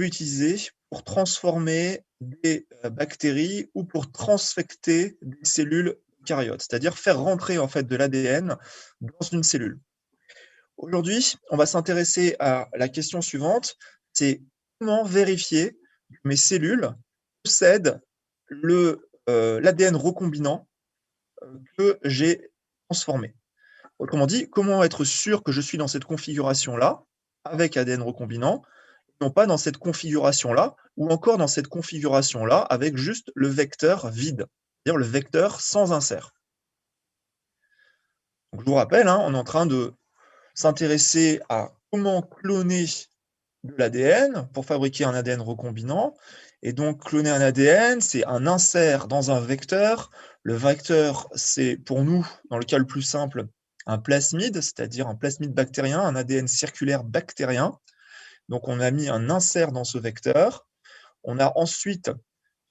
peut utiliser pour transformer des bactéries ou pour transfecter des cellules eucaryotes, c'est-à-dire faire rentrer en fait de l'ADN dans une cellule. Aujourd'hui, on va s'intéresser à la question suivante, c'est comment vérifier que mes cellules possèdent l'ADN recombinant que j'ai transformé. Autrement dit, comment être sûr que je suis dans cette configuration-là, avec ADN recombinant, non pas dans cette configuration-là, ou encore dans cette configuration-là, avec juste le vecteur vide, c'est-à-dire le vecteur sans insert. Donc, je vous rappelle, hein, on est en train de s'intéresser à comment cloner de l'ADN pour fabriquer un ADN recombinant. Et donc, cloner un ADN, c'est un insert dans un vecteur. Le vecteur, c'est pour nous, dans le cas le plus simple, un plasmide, c'est-à-dire un plasmide bactérien, un ADN circulaire bactérien. Donc, on a mis un insert dans ce vecteur. On a ensuite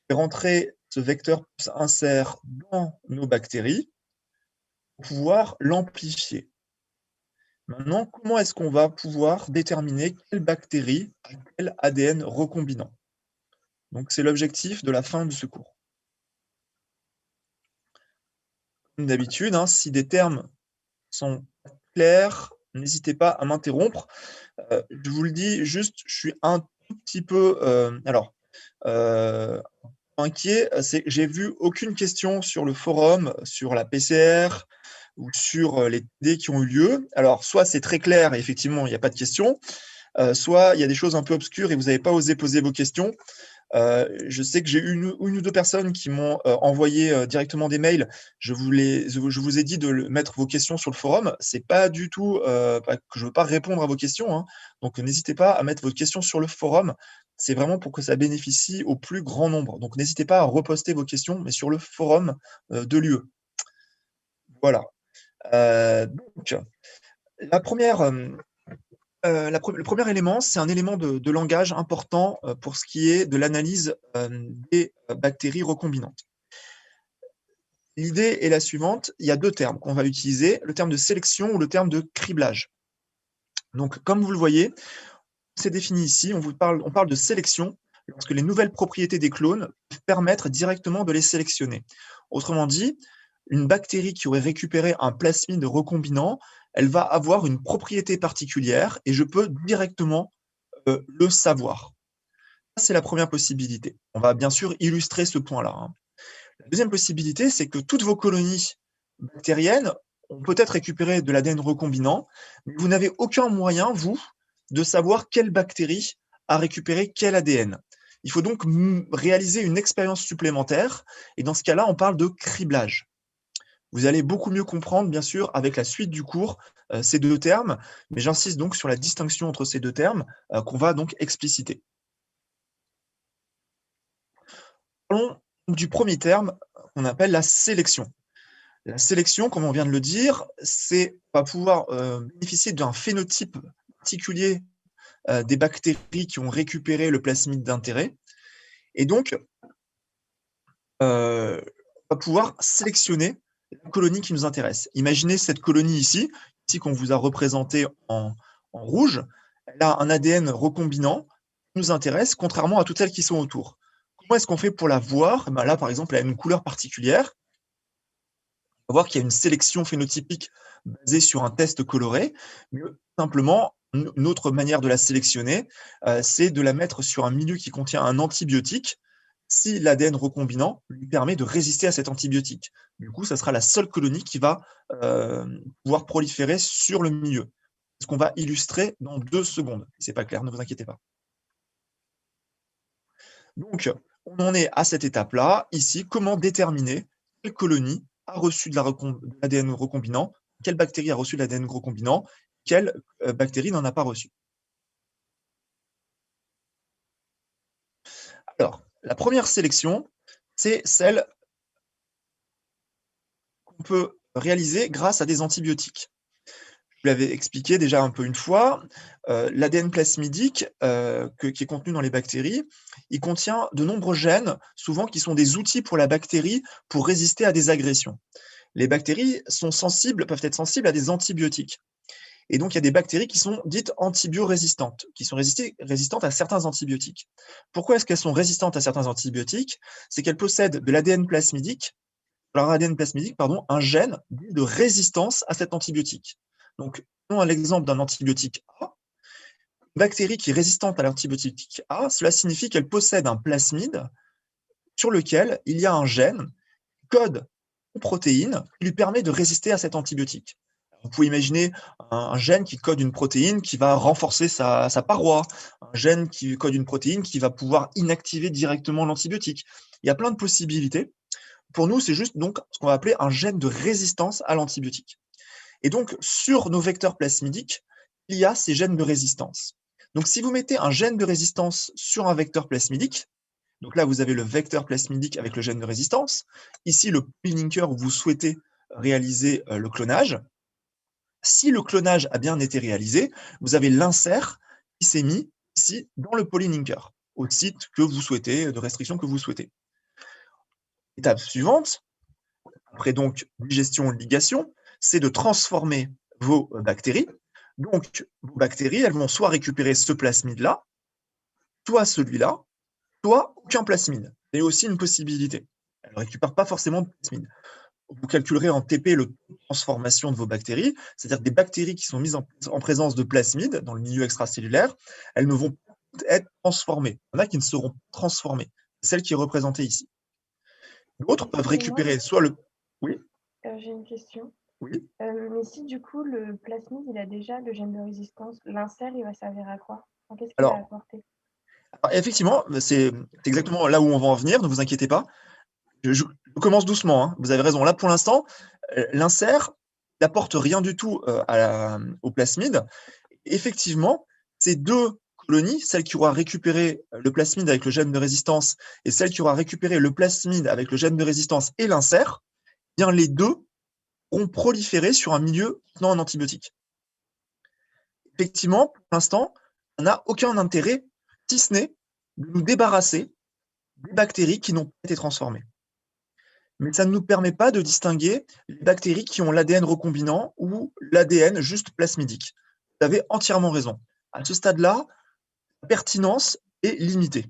fait rentrer ce vecteur plus insert dans nos bactéries pour pouvoir l'amplifier. Maintenant, comment est-ce qu'on va pouvoir déterminer quelle bactérie a quel ADN recombinant? Donc, c'est l'objectif de la fin de ce cours. Comme d'habitude, hein, si des termes sont clairs, n'hésitez pas à m'interrompre. Je vous le dis juste, je suis un tout petit peu inquiet, c'est que j'ai vu aucune question sur le forum, sur la PCR ou sur les TD qui ont eu lieu. Alors, soit c'est très clair et effectivement, il n'y a pas de questions, soit il y a des choses un peu obscures et vous n'avez pas osé poser vos questions. Je sais que j'ai eu une ou deux personnes qui m'ont envoyé directement des mails. Je vous ai dit de mettre vos questions sur le forum. C'est pas du tout que je veux pas répondre à vos questions, hein. Donc n'hésitez pas à mettre vos questions sur le forum. C'est vraiment pour que ça bénéficie au plus grand nombre. Donc n'hésitez pas à reposter vos questions, mais sur le forum de l'UE. Voilà. Donc la première, le premier élément, c'est un élément de langage important pour ce qui est de l'analyse des bactéries recombinantes. L'idée est la suivante, il y a deux termes qu'on va utiliser, le terme de sélection ou le terme de criblage. Donc, comme vous le voyez, c'est défini ici, on parle de sélection lorsque les nouvelles propriétés des clones peuvent permettre directement de les sélectionner. Autrement dit, une bactérie qui aurait récupéré un plasmide recombinant, elle va avoir une propriété particulière et je peux directement le savoir. Ça, c'est la première possibilité. On va bien sûr illustrer ce point-là, hein. La deuxième possibilité, c'est que toutes vos colonies bactériennes ont peut-être récupéré de l'ADN recombinant, mais vous n'avez aucun moyen, vous, de savoir quelle bactérie a récupéré quel ADN. Il faut donc réaliser une expérience supplémentaire, et dans ce cas-là, on parle de criblage. Vous allez beaucoup mieux comprendre, bien sûr, avec la suite du cours, ces deux termes, mais j'insiste donc sur la distinction entre ces deux termes qu'on va donc expliciter. Parlons du premier terme qu'on appelle la sélection. La sélection, comme on vient de le dire, c'est va pouvoir bénéficier d'un phénotype particulier des bactéries qui ont récupéré le plasmide d'intérêt. Et donc, on va pouvoir sélectionner la colonie qui nous intéresse. Imaginez cette colonie ici qu'on vous a représentée en rouge. Elle a un ADN recombinant qui nous intéresse, contrairement à toutes celles qui sont autour. Comment est-ce qu'on fait pour la voir? Là, par exemple, elle a une couleur particulière. On va voir qu'il y a une sélection phénotypique basée sur un test coloré, mais simplement, une autre manière de la sélectionner, c'est de la mettre sur un milieu qui contient un antibiotique, si l'ADN recombinant lui permet de résister à cet antibiotique. Du coup, ça sera la seule colonie qui va pouvoir proliférer sur le milieu. Ce qu'on va illustrer dans 2 secondes. Si ce n'est pas clair, ne vous inquiétez pas. Donc, on en est à cette étape-là. Ici, comment déterminer quelle colonie a reçu de l'ADN recombinant, quelle bactérie a reçu de l'ADN recombinant, quelle bactérie n'en a pas reçu. Alors, la première sélection, c'est celle qu'on peut réaliser grâce à des antibiotiques. Je vous l'avais expliqué déjà un peu une fois, l'ADN plasmidique qui est contenu dans les bactéries, il contient de nombreux gènes, souvent qui sont des outils pour la bactérie pour résister à des agressions. Les bactéries peuvent être sensibles à des antibiotiques. Et donc, il y a des bactéries qui sont dites antibiorésistantes, qui sont résistantes à certains antibiotiques. Pourquoi est-ce qu'elles sont résistantes à certains antibiotiques? C'est qu'elles possèdent de l'ADN plasmidique, leur ADN plasmidique, pardon, un gène de résistance à cet antibiotique. Donc, prenons l'exemple d'un antibiotique A. Une bactérie qui est résistante à l'antibiotique A, cela signifie qu'elle possède un plasmide sur lequel il y a un gène qui code une protéine qui lui permet de résister à cet antibiotique. Vous pouvez imaginer un gène qui code une protéine qui va renforcer sa paroi, un gène qui code une protéine qui va pouvoir inactiver directement l'antibiotique. Il y a plein de possibilités. Pour nous, c'est juste donc ce qu'on va appeler un gène de résistance à l'antibiotique. Et donc, sur nos vecteurs plasmidiques, il y a ces gènes de résistance. Donc, si vous mettez un gène de résistance sur un vecteur plasmidique, donc là, vous avez le vecteur plasmidique avec le gène de résistance. Ici, le polylinker où vous souhaitez réaliser le clonage. Si le clonage a bien été réalisé, vous avez l'insert qui s'est mis ici dans le polylinker, au site que vous souhaitez, de restriction que vous souhaitez. Étape suivante, après donc digestion-ligation, c'est de transformer vos bactéries. Donc, vos bactéries, elles vont soit récupérer ce plasmide-là, soit celui-là, soit aucun plasmide. C'est aussi une possibilité. Elles ne récupèrent pas forcément de plasmide. Vous calculerez en TP le taux de transformation de vos bactéries, c'est-à-dire des bactéries qui sont mises en présence de plasmide dans le milieu extracellulaire, elles ne vont pas être transformées. Il y en a qui ne seront pas transformées. C'est celle qui est représentée ici. D'autres peuvent Excusez-moi, récupérer soit le... Oui, j'ai une question. oui. Mais si du coup le plasmide, il a déjà le gène de résistance, l'insert, il va servir à quoi? Enfin, qu'est-ce qu'il va Alors, apporter? effectivement, c'est exactement là où on va en venir, ne vous inquiétez pas. Je commence doucement, hein. Vous avez raison. Là, pour l'instant, l'insert n'apporte rien du tout au plasmide. Effectivement, ces deux colonies, celle qui aura récupéré le plasmide avec le gène de résistance et celle qui aura récupéré le plasmide avec le gène de résistance et l'insert, eh bien les deux auront proliféré sur un milieu contenant un antibiotique. Effectivement, pour l'instant, on n'a aucun intérêt, si ce n'est de nous débarrasser des bactéries qui n'ont pas été transformées. Mais ça ne nous permet pas de distinguer les bactéries qui ont l'ADN recombinant ou l'ADN juste plasmidique. Vous avez entièrement raison. À ce stade-là, la pertinence est limitée,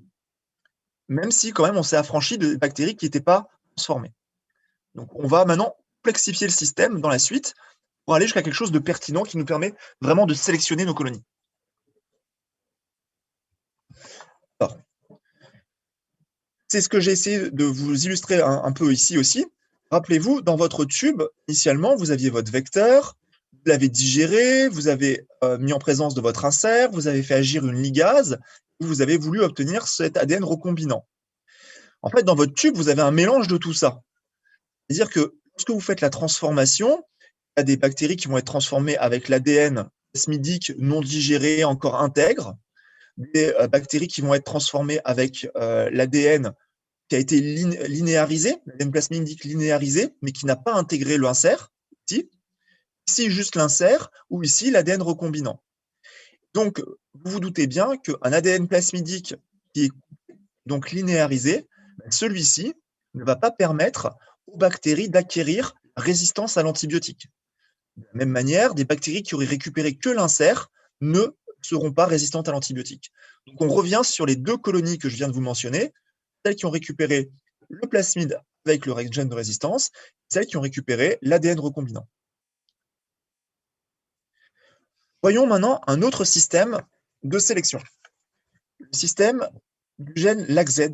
même si quand même on s'est affranchi de bactéries qui n'étaient pas transformées. Donc on va maintenant complexifier le système dans la suite pour aller jusqu'à quelque chose de pertinent qui nous permet vraiment de sélectionner nos colonies. Alors, c'est ce que j'ai essayé de vous illustrer un peu ici aussi. Rappelez-vous, dans votre tube, initialement, vous aviez votre vecteur, vous l'avez digéré, vous avez mis en présence de votre insert, vous avez fait agir une ligase, vous avez voulu obtenir cet ADN recombinant. En fait, dans votre tube, vous avez un mélange de tout ça. C'est-à-dire que lorsque vous faites la transformation, il y a des bactéries qui vont être transformées avec l'ADN plasmidique non digéré, encore intègre, des bactéries qui vont être transformées avec l'ADN qui a été linéarisé, l'ADN plasmidique linéarisé, mais qui n'a pas intégré l'insert, ici juste l'insert, ou ici l'ADN recombinant. Donc, vous vous doutez bien qu'un ADN plasmidique qui est donc linéarisé, celui-ci ne va pas permettre aux bactéries d'acquérir résistance à l'antibiotique. De la même manière, des bactéries qui auraient récupéré que l'insert ne seront pas résistantes à l'antibiotique. Donc, on revient sur les deux colonies que je viens de vous mentionner, celles qui ont récupéré le plasmide avec le gène de résistance, celles qui ont récupéré l'ADN recombinant. Voyons maintenant un autre système de sélection. Le système du gène LACZ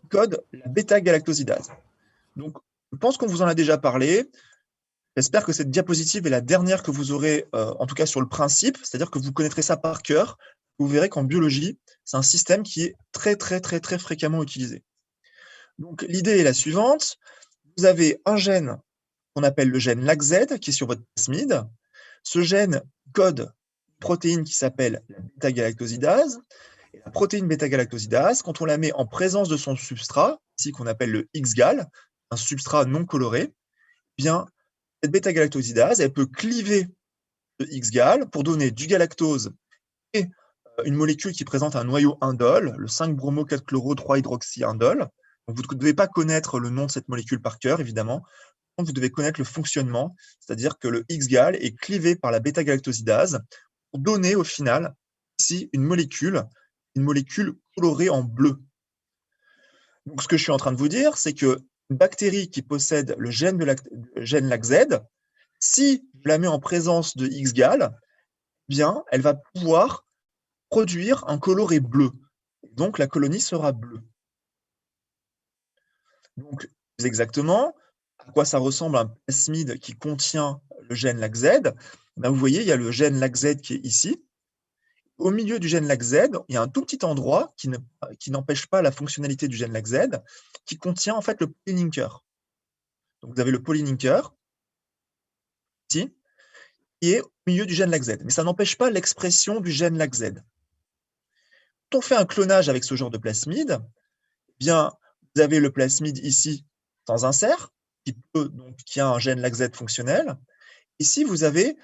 qui code la bêta-galactosidase. Donc, je pense qu'on vous en a déjà parlé. J'espère que cette diapositive est la dernière que vous aurez, en tout cas sur le principe, c'est-à-dire que vous connaîtrez ça par cœur. Vous verrez qu'en biologie, c'est un système qui est très, très, très, très fréquemment utilisé. Donc, l'idée est la suivante. Vous avez un gène qu'on appelle le gène LACZ qui est sur votre plasmide. Ce gène code une protéine qui s'appelle la bêta-galactosidase. Et la protéine bêta-galactosidase, quand on la met en présence de son substrat, ici qu'on appelle le X-gal, un substrat non coloré, eh bien, cette bêta-galactosidase, elle peut cliver le X-gal pour donner du galactose et une molécule qui présente un noyau indole, le 5-bromo-4-chloro-3-hydroxyindole. Donc, vous ne devez pas connaître le nom de cette molécule par cœur, évidemment. vous devez connaître le fonctionnement, c'est-à-dire que le X-gal est clivé par la bêta-galactosidase pour donner au final ici une molécule colorée en bleu. Donc, ce que je suis en train de vous dire, c'est qu'une bactérie qui possède le gène LAC-Z, si je la mets en présence de X-gal, bien, elle va pouvoir produire un coloré bleu. Donc, la colonie sera bleue. Donc, plus exactement, à quoi ça ressemble un plasmide qui contient le gène LAC-Z? Ben, vous voyez, il y a le gène LAC-Z qui est ici. Au milieu du gène LAC-Z, il y a un tout petit endroit qui n'empêche pas la fonctionnalité du gène LAC-Z, qui contient en fait le polylinker. Donc, vous avez le polylinker, ici, qui est au milieu du gène LAC-Z. Mais ça n'empêche pas l'expression du gène LAC-Z. Quand on fait un clonage avec ce genre de plasmide, eh bien, vous avez le plasmide ici sans insert, qui a un gène LAC-Z fonctionnel. Ici, vous avez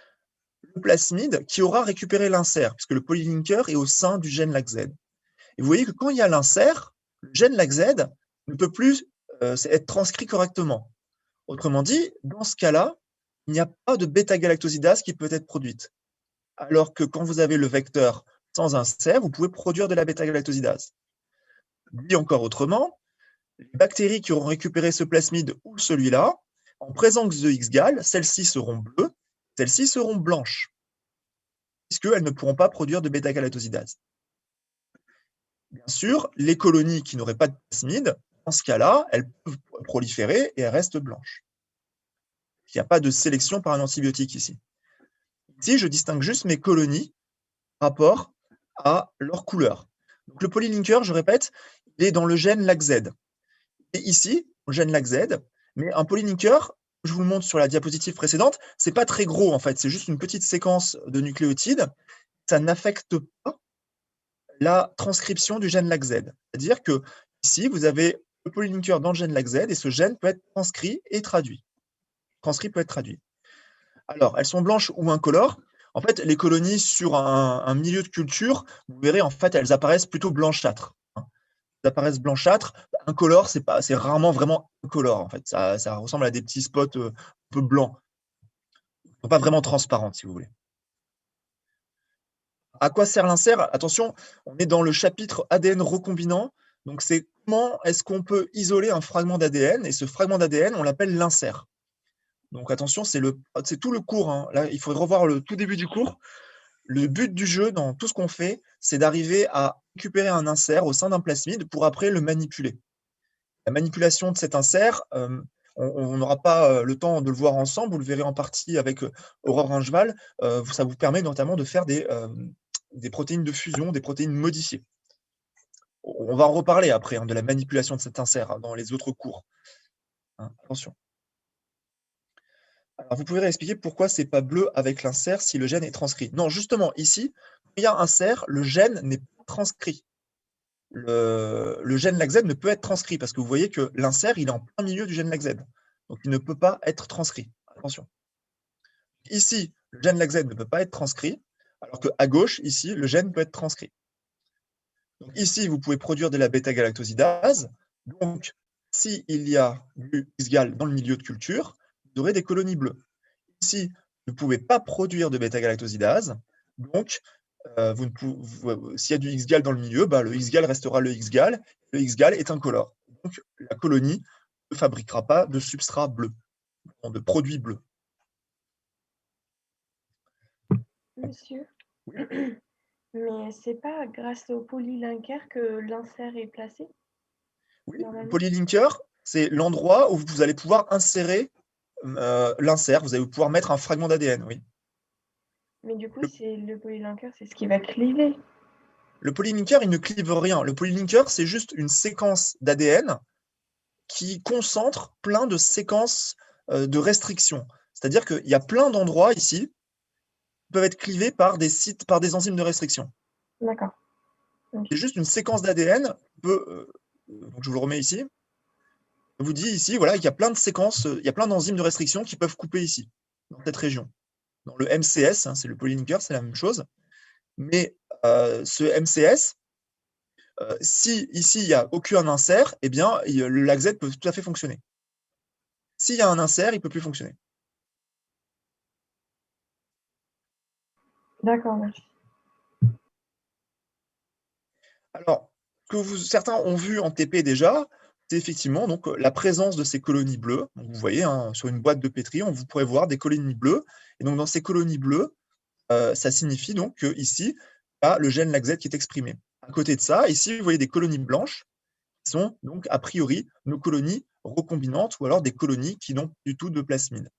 le plasmide qui aura récupéré l'insert, puisque le polylinker est au sein du gène LAC-Z. Et vous voyez que quand il y a l'insert, le gène LAC-Z ne peut plus être transcrit correctement. Autrement dit, dans ce cas-là, il n'y a pas de bêta-galactosidase qui peut être produite. Alors que quand vous avez le vecteur sans insert, vous pouvez produire de la bêta-galactosidase. Dit encore autrement, les bactéries qui auront récupéré ce plasmide ou celui-là, en présence de X-gal, celles-ci seront bleues, celles-ci seront blanches, puisqu'elles ne pourront pas produire de bêta-galactosidase. Bien sûr, les colonies qui n'auraient pas de plasmide, dans ce cas-là, elles peuvent proliférer et elles restent blanches. Il n'y a pas de sélection par un antibiotique ici. Ici, je distingue juste mes colonies par rapport à leur couleur. Donc, le polylinker, je répète, il est dans le gène LAC-Z. Et ici, le gène LAC-Z, mais un polylinker, je vous le montre sur la diapositive précédente, c'est pas très gros en fait, c'est juste une petite séquence de nucléotides. Ça n'affecte pas la transcription du gène LAC-Z. C'est-à-dire que ici, vous avez le polylinker dans le gène LAC-Z et ce gène peut être transcrit et traduit. Transcrit peut être traduit. Alors, elles sont blanches ou incolores. En fait, les colonies sur un milieu de culture, vous verrez, en fait, elles apparaissent plutôt blanchâtres. Elles apparaissent blanchâtres. Incolores, c'est rarement vraiment incolore, en fait. Ça ressemble à des petits spots un peu blancs. Pas vraiment transparentes, si vous voulez. À quoi sert l'insert? Attention, on est dans le chapitre ADN recombinant. Donc, c'est comment est-ce qu'on peut isoler un fragment d'ADN. Et ce fragment d'ADN, on l'appelle l'insert. Donc, attention, c'est tout le cours. Hein. Là, il faudrait revoir le tout début du cours. Le but du jeu, dans tout ce qu'on fait, c'est d'arriver à récupérer un insert au sein d'un plasmide pour après le manipuler. La manipulation de cet insert, on n'aura pas le temps de le voir ensemble. Vous le verrez en partie avec Aurore Ringeval. Ça vous permet notamment de faire des protéines de fusion, des protéines modifiées. On va en reparler après de la manipulation de cet insert dans les autres cours. Attention. Alors, vous pouvez réexpliquer pourquoi c'est pas bleu avec l'insert si le gène est transcrit. Non, justement, ici, quand il y a insert, le gène n'est pas transcrit. Le gène LAC-Z ne peut être transcrit parce que vous voyez que l'insert, il est en plein milieu du gène LAC-Z. Donc, il ne peut pas être transcrit. Attention. Ici, le gène LAC-Z ne peut pas être transcrit, alors qu'à gauche, ici, le gène peut être transcrit. Donc, ici, vous pouvez produire de la bêta-galactosidase. Donc, s'il y a du X-gal dans le milieu de culture, vous aurez des colonies bleues. Ici, vous ne pouvez pas produire de bêta-galactosidase. Donc, s'il y a du X-gal dans le milieu, le X-gal restera le X-gal. Le X-gal est incolore. Donc, la colonie ne fabriquera pas de substrat bleu, de produits bleus. Monsieur, mais c'est pas grâce au polylinker que l'insert est placé? Oui, le polylinker, c'est l'endroit où vous allez pouvoir insérer l'insert. Vous allez pouvoir mettre un fragment d'ADN, oui. Mais du coup, c'est le polylinker, c'est ce qui va cliver. Le polylinker, il ne clive rien. Le polylinker, c'est juste une séquence d'ADN qui concentre plein de séquences de restriction. C'est-à-dire qu'il y a plein d'endroits ici qui peuvent être clivés par des sites, par des enzymes de restriction. D'accord. Okay. C'est juste une séquence d'ADN. Donc je vous le remets ici. Je vous dis ici, voilà, il y a plein de séquences, il y a plein d'enzymes de restriction qui peuvent couper ici, dans cette région. Dans le MCS, c'est le polylinker, c'est la même chose. Mais ce MCS, si ici il n'y a aucun insert, eh bien le LAC-Z peut tout à fait fonctionner. S'il y a un insert, il ne peut plus fonctionner. D'accord, merci. Alors, certains ont vu en TP déjà, c'est effectivement donc, la présence de ces colonies bleues. Donc, vous voyez, hein, sur une boîte de pétri, vous pourrez voir des colonies bleues. Et donc, dans ces colonies bleues, ça signifie donc qu'ici, il y a le gène LAC-Z qui est exprimé. À côté de ça, ici, vous voyez des colonies blanches qui sont donc a priori nos colonies recombinantes ou alors des colonies qui n'ont du tout de plasmide.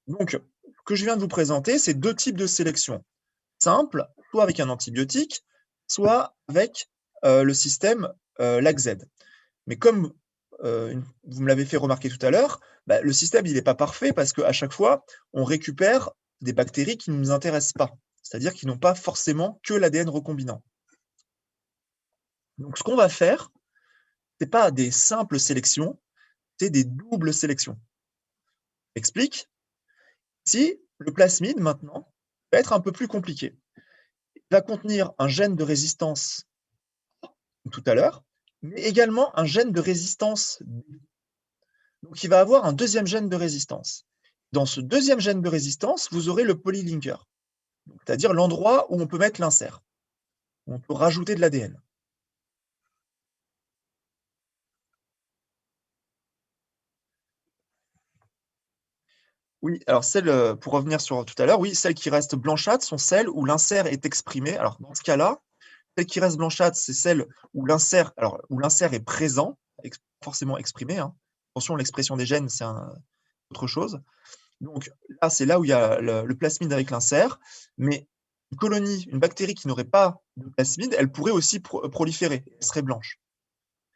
Donc, ce que je viens de vous présenter, c'est deux types de sélection. Simple, soit avec un antibiotique, soit avec le système LAC-Z. Mais comme vous me l'avez fait remarquer tout à l'heure, bah, le système il n'est pas parfait parce qu'à chaque fois, on récupère des bactéries qui ne nous intéressent pas, c'est-à-dire qui n'ont pas forcément que l'ADN recombinant. Donc, ce qu'on va faire, ce n'est pas des simples sélections, c'est des doubles sélections. J'explique. Si le plasmide, maintenant, va être un peu plus compliqué. Il va contenir un gène de résistance tout à l'heure, mais également un gène de résistance B. Donc, il va avoir un deuxième gène de résistance. Dans ce deuxième gène de résistance, vous aurez le polylinker, c'est-à-dire l'endroit où on peut mettre l'insert. On peut rajouter de l'ADN. Oui, alors pour revenir sur tout à l'heure, oui, celles qui restent blanchâtres sont celles où l'insert est exprimé. Alors, dans ce cas-là, celles qui restent blanchâtres, c'est celles où l'insert est présent, forcément exprimé, hein. Attention, l'expression des gènes, c'est autre chose. Donc là, c'est là où il y a le plasmide avec l'insert, mais une colonie, une bactérie qui n'aurait pas de plasmide, elle pourrait aussi proliférer, elle serait blanche.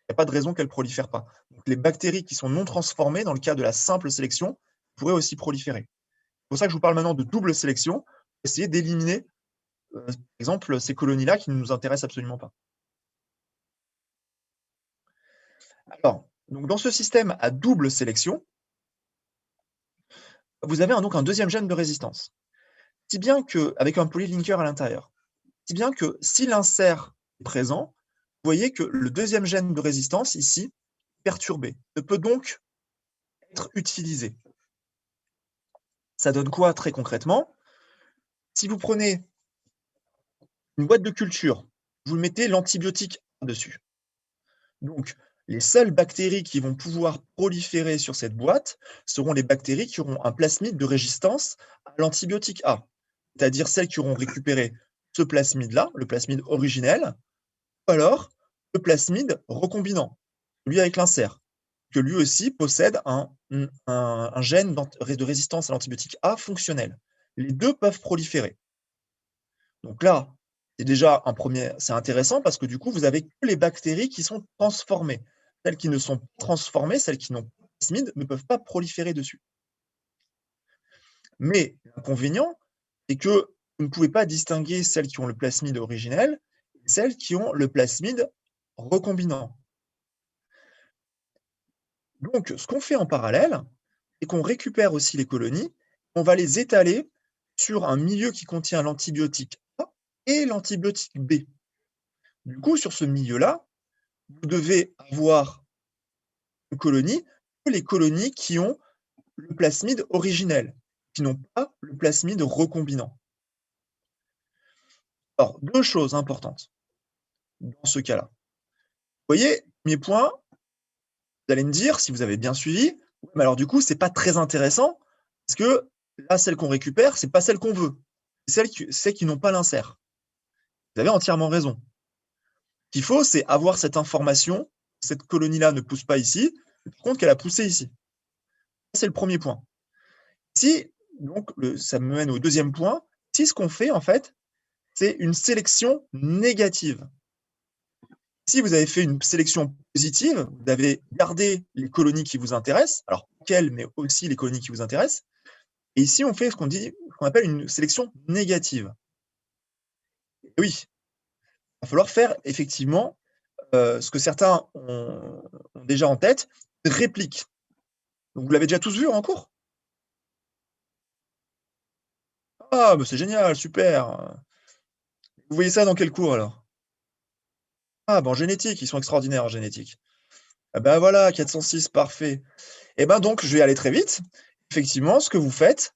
Il n'y a pas de raison qu'elle ne prolifère pas. Donc, les bactéries qui sont non transformées, dans le cas de la simple sélection, pourraient aussi proliférer. C'est pour ça que je vous parle maintenant de double sélection, essayer d'éliminer, par exemple, ces colonies-là qui ne nous intéressent absolument pas. Alors, donc dans ce système à double sélection, vous avez donc un deuxième gène de résistance. Si bien que, avec un polylinker à l'intérieur, si bien que si l'insert est présent, vous voyez que le deuxième gène de résistance, ici, est perturbé, ne peut donc être utilisé. Ça donne quoi très concrètement? Si vous prenez une boîte de culture, vous mettez l'antibiotique dessus. Donc, les seules bactéries qui vont pouvoir proliférer sur cette boîte seront les bactéries qui auront un plasmide de résistance à l'antibiotique A, c'est-à-dire celles qui auront récupéré ce plasmide-là, le plasmide originel, ou alors le plasmide recombinant, lui avec l'insert, que lui aussi possède un gène de résistance à l'antibiotique A fonctionnel. Les deux peuvent proliférer. Donc là, c'est déjà c'est intéressant parce que du coup, vous avez que les bactéries qui sont transformées. Celles qui ne sont pas transformées, celles qui n'ont pas de plasmide, ne peuvent pas proliférer dessus. Mais l'inconvénient, c'est que vous ne pouvez pas distinguer celles qui ont le plasmide originel et celles qui ont le plasmide recombinant. Donc, ce qu'on fait en parallèle, c'est qu'on récupère aussi les colonies, on va les étaler sur un milieu qui contient l'antibiotique A et l'antibiotique B. Du coup, sur ce milieu-là, vous devez avoir une colonie, les colonies qui ont le plasmide originel, qui n'ont pas le plasmide recombinant. Alors, deux choses importantes dans ce cas-là. Vous voyez, premier point, vous allez me dire, si vous avez bien suivi, mais alors du coup, c'est pas très intéressant, parce que là, celle qu'on récupère, c'est pas celle qu'on veut, c'est celles qui n'ont pas l'insert. Vous avez entièrement raison. Ce qu'il faut, c'est avoir cette information, cette colonie-là ne pousse pas ici, par contre qu'elle a poussé ici. C'est le premier point. Si, donc, ça me mène au deuxième point, si ce qu'on fait, en fait, c'est une sélection négative. Si vous avez fait une sélection positive, vous avez gardé les colonies qui vous intéressent, alors quelles, mais aussi les colonies qui vous intéressent, et ici, on fait ce qu'on appelle une sélection négative. Et oui, il va falloir faire effectivement ce que certains ont déjà en tête, une réplique. Donc, vous l'avez déjà tous vu en cours? Ah, bah c'est génial, super. Vous voyez ça dans quel cours alors? Ah, bah en génétique, ils sont extraordinaires en génétique. Ah bah voilà, 406, parfait. Et ben donc, je vais aller très vite. Effectivement, ce que vous faites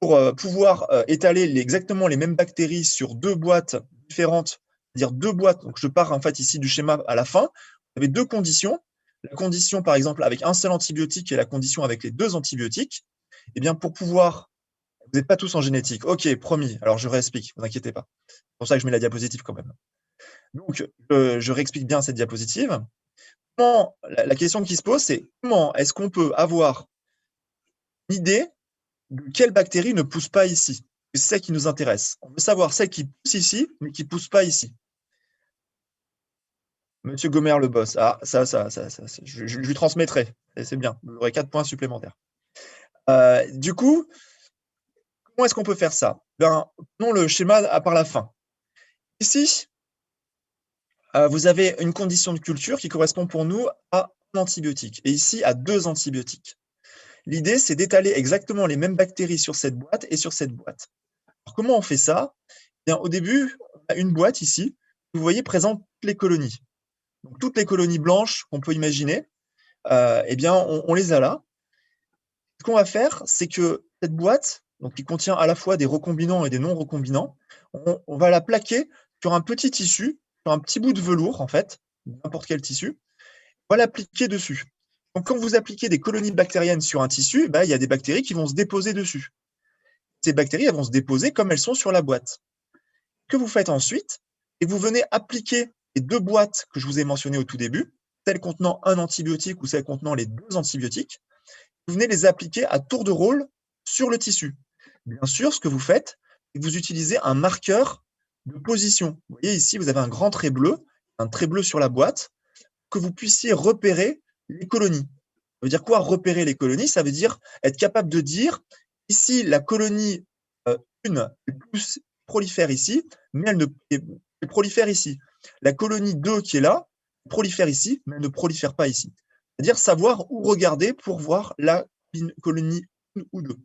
pour pouvoir étaler exactement les mêmes bactéries sur 2 boîtes différentes, c'est-à-dire 2 boîtes, donc je pars en fait ici du schéma à la fin, vous avez 2 conditions. La condition, par exemple, avec un seul antibiotique et la condition avec les 2 antibiotiques. Eh bien, pour pouvoir, vous n'êtes pas tous en génétique. Ok, promis. Alors, je réexplique, vous inquiétez pas. C'est pour ça que je mets la diapositive quand même. Donc, je réexplique bien cette diapositive. La question qui se pose, c'est comment est-ce qu'on peut avoir une idée de quelle bactérie ne pousse pas ici? C'est ça qui nous intéresse. On veut savoir celle qui pousse ici, mais qui ne pousse pas ici. Monsieur Gomer, le boss. Ah, ça, je lui transmettrai. C'est bien. Vous aurez 4 points supplémentaires. Du coup, comment est-ce qu'on peut faire ça? Ben, prenons le schéma par la fin. Ici, vous avez une condition de culture qui correspond pour nous à un antibiotique. Et ici, à 2 antibiotiques. L'idée, c'est d'étaler exactement les mêmes bactéries sur cette boîte et sur cette boîte. Alors, comment on fait ça? Bien, au début, on a une boîte ici. Vous voyez présente toutes les colonies. Donc, toutes les colonies blanches qu'on peut imaginer, eh bien, on les a là. Ce qu'on va faire, c'est que cette boîte, donc, qui contient à la fois des recombinants et des non recombinants, on va la plaquer sur un petit tissu, sur un petit bout de velours, en fait, n'importe quel tissu. On va l'appliquer dessus. Donc, quand vous appliquez des colonies bactériennes sur un tissu, bah, il y a des bactéries qui vont se déposer dessus. Ces bactéries, elles vont se déposer comme elles sont sur la boîte. Ce que vous faites ensuite, c'est que vous venez appliquer les 2 boîtes que je vous ai mentionnées au tout début, celle contenant un antibiotique ou celle contenant les 2 antibiotiques. Vous venez les appliquer à tour de rôle sur le tissu. Bien sûr, ce que vous faites, c'est que vous utilisez un marqueur de position. Vous voyez ici, vous avez un grand trait bleu sur la boîte, que vous puissiez repérer les colonies. Ça veut dire quoi, repérer les colonies? Ça veut dire être capable de dire, ici, la colonie 1 elle prolifère ici, mais elle prolifère ici. La colonie 2 qui est là, prolifère ici, mais elle ne prolifère pas ici. C'est-à-dire savoir où regarder pour voir la colonie 1 ou 2.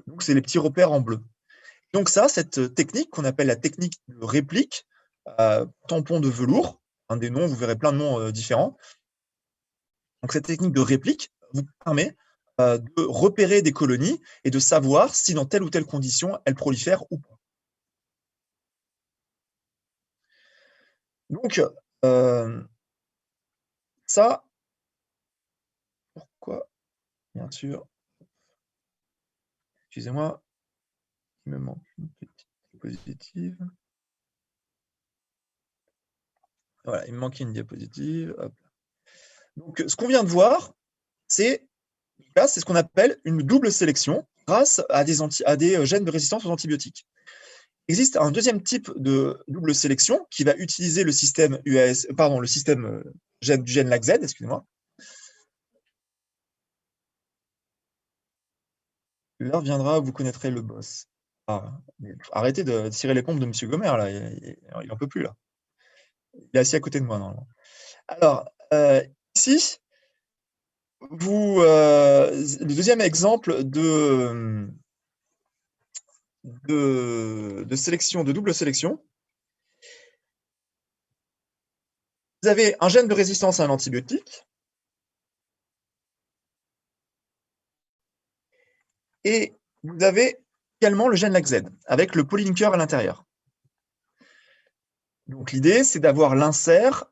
Donc, c'est les petits repères en bleu. Donc ça, cette technique qu'on appelle la technique de réplique, tampon de velours, un des noms, vous verrez plein de noms différents. Donc cette technique de réplique vous permet de repérer des colonies et de savoir si dans telle ou telle condition, elles prolifèrent ou pas. Donc, ça, pourquoi? Bien sûr, excusez-moi, il me manque une petite diapositive. Voilà, il me manquait une diapositive. Hop. Donc, ce qu'on vient de voir, c'est ce qu'on appelle une double sélection grâce à des gènes de résistance aux antibiotiques. Il existe un deuxième type de double sélection qui va utiliser le système UAS, pardon, le système du gène LAC-Z, excusez-moi. L'heure viendra où vous connaîtrez le boss. Ah, arrêtez de tirer les pompes de Monsieur Gomer, là, il en peut plus, là. Il est assis à côté de moi, normalement. Alors, ici, le deuxième exemple de sélection, de double sélection, vous avez un gène de résistance à un antibiotique et vous avez également le gène LAC-Z avec le polylinker à l'intérieur. Donc l'idée, c'est d'avoir l'insert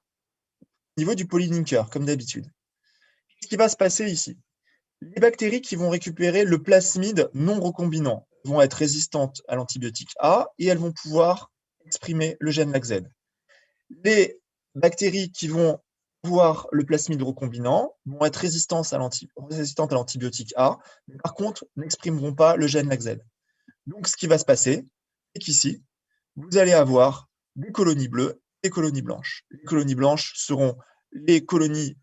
au niveau du polylinker, comme d'habitude. Ce qui va se passer ici, les bactéries qui vont récupérer le plasmide non recombinant vont être résistantes à l'antibiotique A et elles vont pouvoir exprimer le gène LAC-Z. Les bactéries qui vont avoir le plasmide recombinant vont être résistantes à l'antibiotique A, mais par contre n'exprimeront pas le gène LAC-Z. Donc ce qui va se passer, c'est qu'ici, vous allez avoir des colonies bleues et des colonies blanches. Les colonies blanches seront les colonies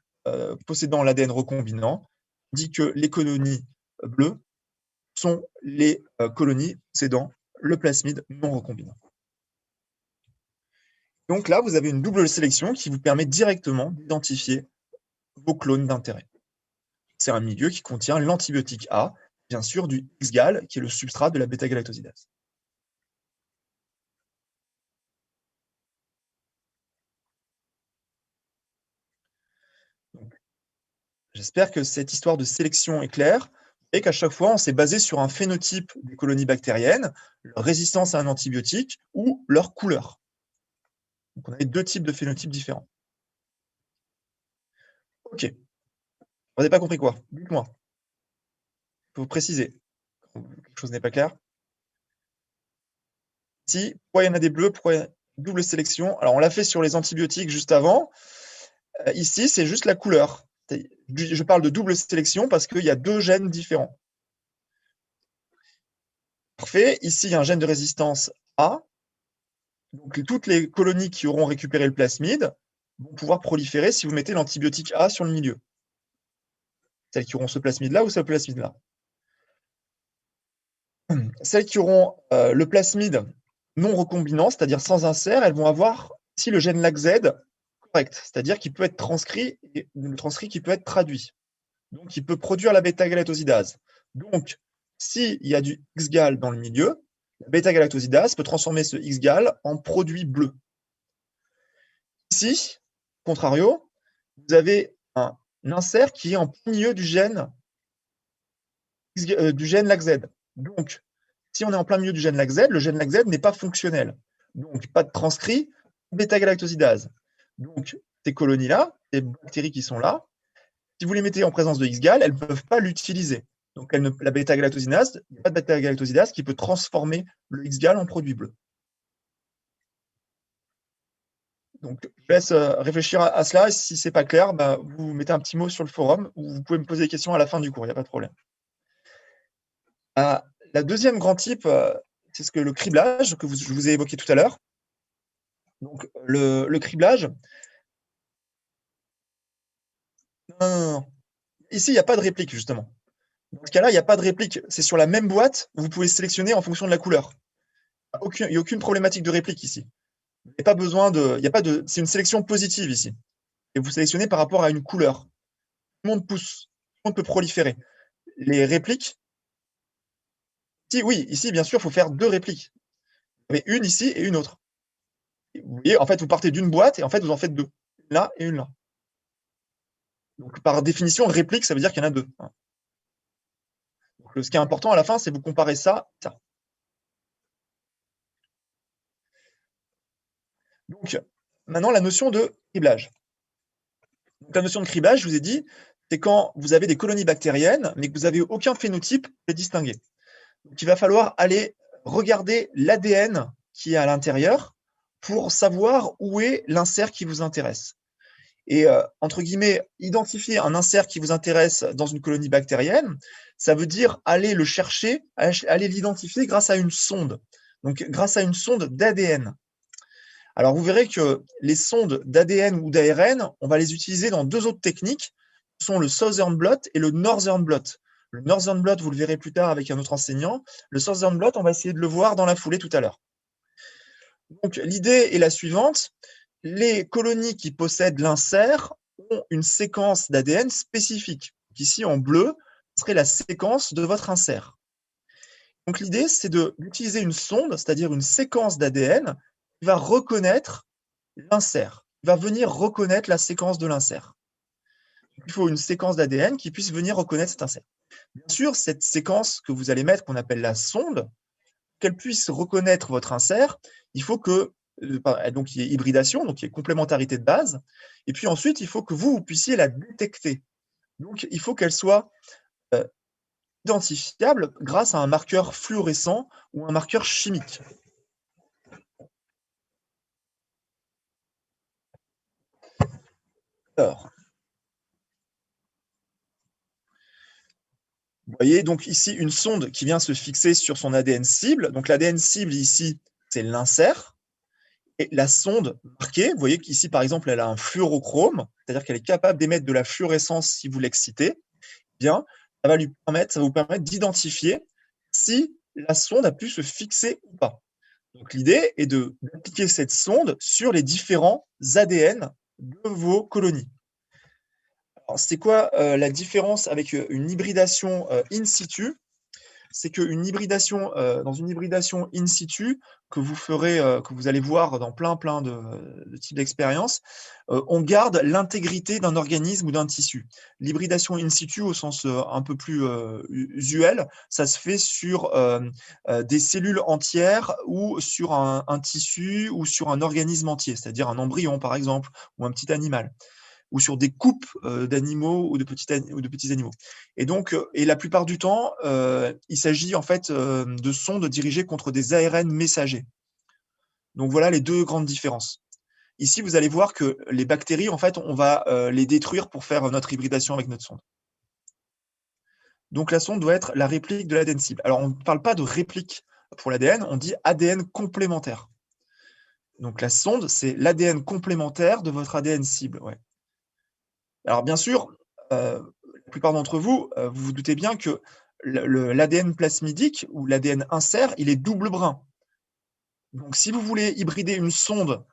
possédant l'ADN recombinant, tandis que les colonies bleues sont les colonies possédant le plasmide non recombinant. Donc là, vous avez une double sélection qui vous permet directement d'identifier vos clones d'intérêt. C'est un milieu qui contient l'antibiotique A, bien sûr du X-gal, qui est le substrat de la bêta-galactosidase. J'espère que cette histoire de sélection est claire et qu'à chaque fois, on s'est basé sur un phénotype des colonies bactériennes, leur résistance à un antibiotique ou leur couleur. Donc, on avait deux types de phénotypes différents. OK. Vous n'avez pas compris quoi? Dites-moi. Il faut préciser. Quand quelque chose n'est pas clair. Ici, pourquoi il y en a des bleus? Pourquoi il y a double sélection? Alors, on l'a fait sur les antibiotiques juste avant. Ici, c'est juste la couleur. Je parle de double sélection parce qu'il y a deux gènes différents. Parfait. Ici, il y a un gène de résistance A. Donc, toutes les colonies qui auront récupéré le plasmide vont pouvoir proliférer si vous mettez l'antibiotique A sur le milieu. Celles qui auront ce plasmide-là ou ce plasmide-là. Celles qui auront le plasmide non recombinant, c'est-à-dire sans insert, elles vont avoir ici le gène LAC-Z correct, c'est-à-dire qu'il peut être transcrit et le transcrit qui peut être traduit. Donc, il peut produire la bêta-galactosidase. Donc, s'il y a du X-gal dans le milieu, la bêta-galactosidase peut transformer ce X-gal en produit bleu. Ici, contrario, vous avez un insert qui est en plein milieu du gène LAC-Z. Donc, si on est en plein milieu du gène LAC-Z, le gène LAC-Z n'est pas fonctionnel. Donc, pas de transcrit, bêta-galactosidase. Donc, ces colonies-là, ces bactéries qui sont là, si vous les mettez en présence de X-gal, elles ne peuvent pas l'utiliser. Donc, la bêta-galactosidase, il n'y a pas de bêta-galactosidase qui peut transformer le X-gal en produit bleu. Donc, je laisse réfléchir à cela. Et si ce n'est pas clair, bah, vous mettez un petit mot sur le forum ou vous pouvez me poser des questions à la fin du cours, il n'y a pas de problème. La deuxième grand type, c'est ce que le criblage que je vous ai évoqué tout à l'heure. Donc, le criblage. Non. Ici, il n'y a pas de réplique, justement. Dans ce cas-là, il n'y a pas de réplique. C'est sur la même boîte, vous pouvez sélectionner en fonction de la couleur. Il n'y a aucune problématique de réplique ici. Il n'y a pas besoin de. C'est une sélection positive ici. Et vous sélectionnez par rapport à une couleur. Tout le monde pousse. Tout le monde peut proliférer. Les répliques. Oui, ici, bien sûr, il faut faire deux répliques. Vous avez une ici et une autre. Vous voyez, en fait, vous partez d'une boîte et en fait, vous en faites deux. Une là et une là. Donc, par définition, réplique, ça veut dire qu'il y en a deux. Donc, ce qui est important à la fin, c'est vous comparez ça, ça. Donc, maintenant, la notion de criblage. Donc, la notion de criblage, je vous ai dit, c'est quand vous avez des colonies bactériennes, mais que vous n'avez aucun phénotype pour les distinguer. Donc, il va falloir aller regarder l'ADN qui est à l'intérieur pour savoir où est l'insert qui vous intéresse. Et, entre guillemets, identifier un insert qui vous intéresse dans une colonie bactérienne, ça veut dire aller le chercher, aller l'identifier grâce à une sonde. Donc, grâce à une sonde d'ADN. Alors, vous verrez que les sondes d'ADN ou d'ARN, on va les utiliser dans deux autres techniques, ce sont le Southern blot et le Northern blot. Le Northern blot, vous le verrez plus tard avec un autre enseignant. Le Southern blot, on va essayer de le voir dans la foulée tout à l'heure. Donc, l'idée est la suivante. Les colonies qui possèdent l'insert ont une séquence d'ADN spécifique. Donc, ici, en bleu, ce serait la séquence de votre insert. Donc, l'idée, c'est d'utiliser une sonde, c'est-à-dire une séquence d'ADN qui va reconnaître l'insert, qui va venir reconnaître la séquence de l'insert. Il faut une séquence d'ADN qui puisse venir reconnaître cet insert. Bien sûr, cette séquence que vous allez mettre, qu'on appelle la sonde, qu'elle puisse reconnaître votre insert, il faut que donc il y ait hybridation, donc il y ait complémentarité de base, et puis ensuite, il faut que vous puissiez la détecter. Donc, il faut qu'elle soit identifiable grâce à un marqueur fluorescent ou un marqueur chimique. Alors, vous voyez donc ici une sonde qui vient se fixer sur son ADN cible. Donc l'ADN cible ici, c'est l'insert. Et la sonde marquée, vous voyez qu'ici, par exemple, elle a un fluorochrome, c'est-à-dire qu'elle est capable d'émettre de la fluorescence si vous l'excitez. Bien, ça va vous permettre d'identifier si la sonde a pu se fixer ou pas. Donc l'idée est d'appliquer cette sonde sur les différents ADN de vos colonies. C'est quoi la différence avec une hybridation in situ? c'est qu'une hybridation, dans une hybridation in situ que vous ferez, que vous allez voir dans plein de types d'expériences, on garde l'intégrité d'un organisme ou d'un tissu. L'hybridation in situ, au sens un peu plus usuel, ça se fait sur des cellules entières ou sur un tissu ou sur un organisme entier, c'est-à-dire un embryon par exemple, ou un petit animal, ou sur des coupes d'animaux ou de petits animaux. Et donc, et la plupart du temps, il s'agit en fait de sondes dirigées contre des ARN messagers. Donc voilà les deux grandes différences. Ici, vous allez voir que les bactéries, en fait, on va les détruire pour faire notre hybridation avec notre sonde. Donc la sonde doit être la réplique de l'ADN cible. Alors on ne parle pas de réplique pour l'ADN, on dit ADN complémentaire. Donc la sonde, c'est l'ADN complémentaire de votre ADN cible. Ouais. Alors bien sûr, la plupart d'entre vous, vous vous doutez bien que l'ADN plasmidique ou l'ADN insert, il est double brin. Donc si vous voulez hybrider une sonde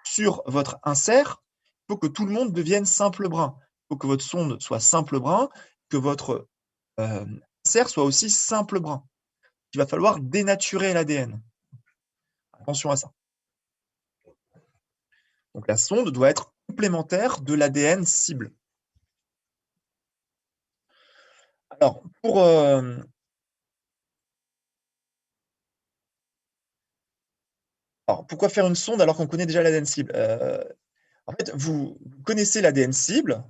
sur votre insert, il faut que tout le monde devienne simple brin. Il faut que votre sonde soit simple brin, que votre insert soit aussi simple brin. Il va falloir dénaturer l'ADN. Attention à ça. Donc la sonde doit être complémentaire de l'ADN cible. Alors, pourquoi faire une sonde alors qu'on connaît déjà l'ADN cible? En fait, vous connaissez l'ADN cible,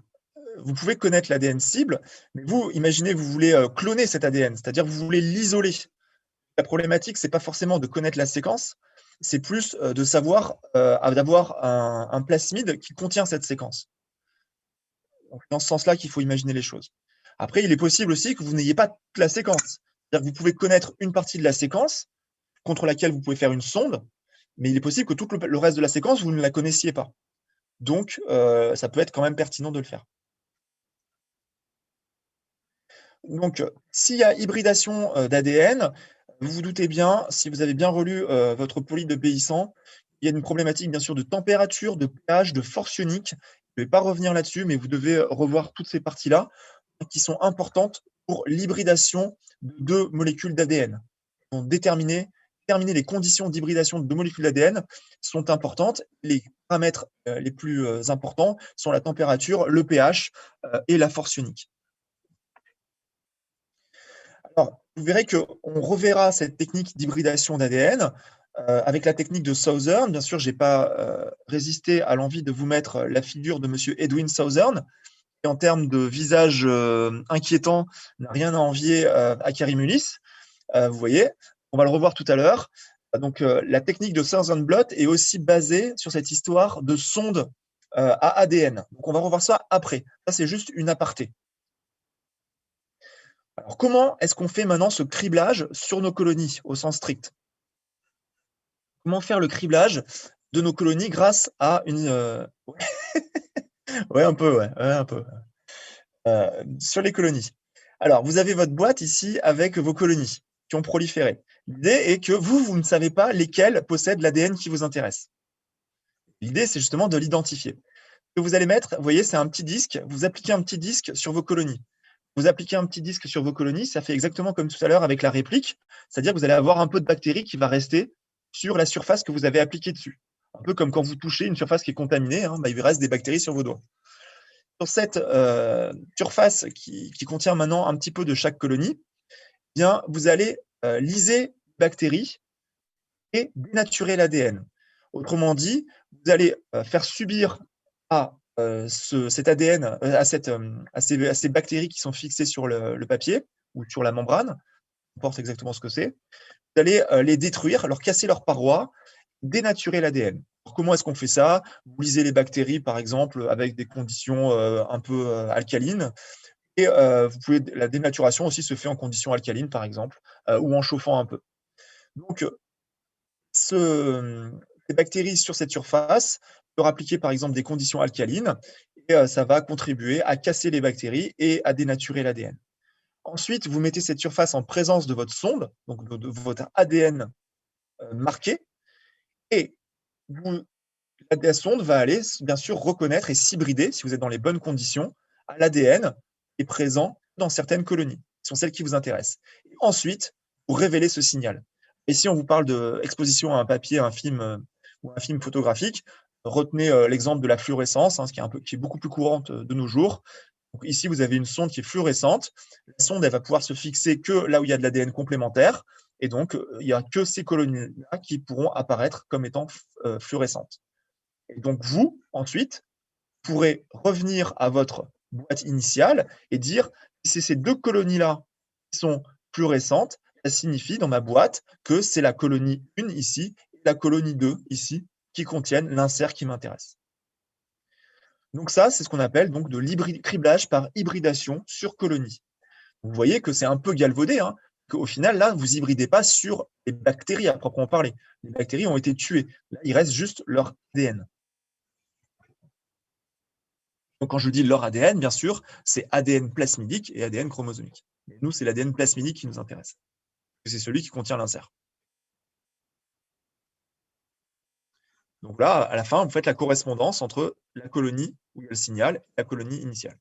vous pouvez connaître l'ADN cible, mais vous, imaginez, vous voulez cloner cet ADN, c'est-à-dire vous voulez l'isoler. La problématique, c'est pas forcément de connaître la séquence, c'est plus de savoir, d'avoir un plasmide qui contient cette séquence. Donc, dans ce sens-là qu'il faut imaginer les choses. Après, il est possible aussi que vous n'ayez pas toute la séquence. C'est-à-dire que vous pouvez connaître une partie de la séquence contre laquelle vous pouvez faire une sonde, mais il est possible que tout le reste de la séquence, vous ne la connaissiez pas. Donc, ça peut être quand même pertinent de le faire. Donc, s'il y a hybridation d'ADN, vous vous doutez bien, si vous avez bien relu votre poly de Béissan, il y a une problématique bien sûr de température, de pH, de force ionique. Je ne vais pas revenir là-dessus, mais vous devez revoir toutes ces parties-là qui sont importantes pour l'hybridation de deux molécules d'ADN. Donc, déterminer les conditions d'hybridation de deux molécules d'ADN sont importantes. Les paramètres les plus importants sont la température, le pH et la force ionique. Alors, vous verrez qu'on reverra cette technique d'hybridation d'ADN avec la technique de Southern. Bien sûr, je n'ai pas résisté à l'envie de vous mettre la figure de M. Edwin Southern, qui, en termes de visage inquiétant, n'a rien à envier à Carrie Mullis. Vous voyez, on va le revoir tout à l'heure. Donc, la technique de Southern Blot est aussi basée sur cette histoire de sonde à ADN. Donc, on va revoir ça après. Ça, c'est juste une aparté. Alors, comment est-ce qu'on fait maintenant ce criblage sur nos colonies, au sens strict? Comment faire le criblage de nos colonies grâce à une… Ouais, un peu, ouais, un peu. Sur les colonies. Alors, vous avez votre boîte ici avec vos colonies qui ont proliféré. L'idée est que vous ne savez pas lesquelles possèdent l'ADN qui vous intéresse. L'idée, c'est justement de l'identifier. Ce que vous allez mettre, vous voyez, c'est un petit disque. Vous appliquez un petit disque sur vos colonies. Vous appliquez un petit disque sur vos colonies, ça fait exactement comme tout à l'heure avec la réplique, c'est-à-dire que vous allez avoir un peu de bactéries qui va rester sur la surface que vous avez appliquée dessus. Un peu comme quand vous touchez une surface qui est contaminée, hein, il reste des bactéries sur vos doigts. Sur cette surface qui contient maintenant un petit peu de chaque colonie, eh bien, vous allez lyser les bactéries et dénaturer l'ADN. Autrement dit, vous allez faire subir à cet ADN, à ces bactéries qui sont fixées sur le papier ou sur la membrane, importe exactement ce que c'est, vous allez les détruire, leur casser leurs parois, dénaturer l'ADN. Comment est-ce qu'on fait ça? Vous lisez les bactéries, par exemple, avec des conditions un peu alcalines. Et la dénaturation aussi se fait en conditions alcalines, par exemple, ou en chauffant un peu. Donc, les bactéries sur cette surface peuvent appliquer par exemple des conditions alcalines et ça va contribuer à casser les bactéries et à dénaturer l'ADN. Ensuite, vous mettez cette surface en présence de votre sonde, donc de votre ADN marqué, et la sonde va aller bien sûr reconnaître et s'hybrider, si vous êtes dans les bonnes conditions, à l'ADN qui est présent dans certaines colonies, qui sont celles qui vous intéressent. Ensuite, vous révélez ce signal. Et si on vous parle d'exposition à un papier, un film ou un film photographique, retenez l'exemple de la fluorescence, hein, qui est beaucoup plus courante de nos jours. Donc ici, vous avez une sonde qui est fluorescente. La sonde, elle va pouvoir se fixer que là où il y a de l'ADN complémentaire. Et donc, il n'y a que ces colonies-là qui pourront apparaître comme étant fluorescentes. Et donc, vous, ensuite, pourrez revenir à votre boîte initiale et dire, si c'est ces deux colonies-là qui sont fluorescentes, ça signifie dans ma boîte que c'est la colonie 1 ici et la colonie 2 ici qui contiennent l'insert qui m'intéresse. Donc ça, c'est ce qu'on appelle donc de criblage par hybridation sur colonie. Vous voyez que c'est un peu galvaudé, hein, qu'au final, là, vous hybridez pas sur les bactéries à proprement parler. Les bactéries ont été tuées. Là, il reste juste leur ADN. Donc quand je dis leur ADN, bien sûr, c'est ADN plasmidique et ADN chromosomique. Mais nous, c'est l'ADN plasmidique qui nous intéresse. C'est celui qui contient l'insert. Donc là, à la fin, vous faites la correspondance entre la colonie où il y a le signal et la colonie initiale.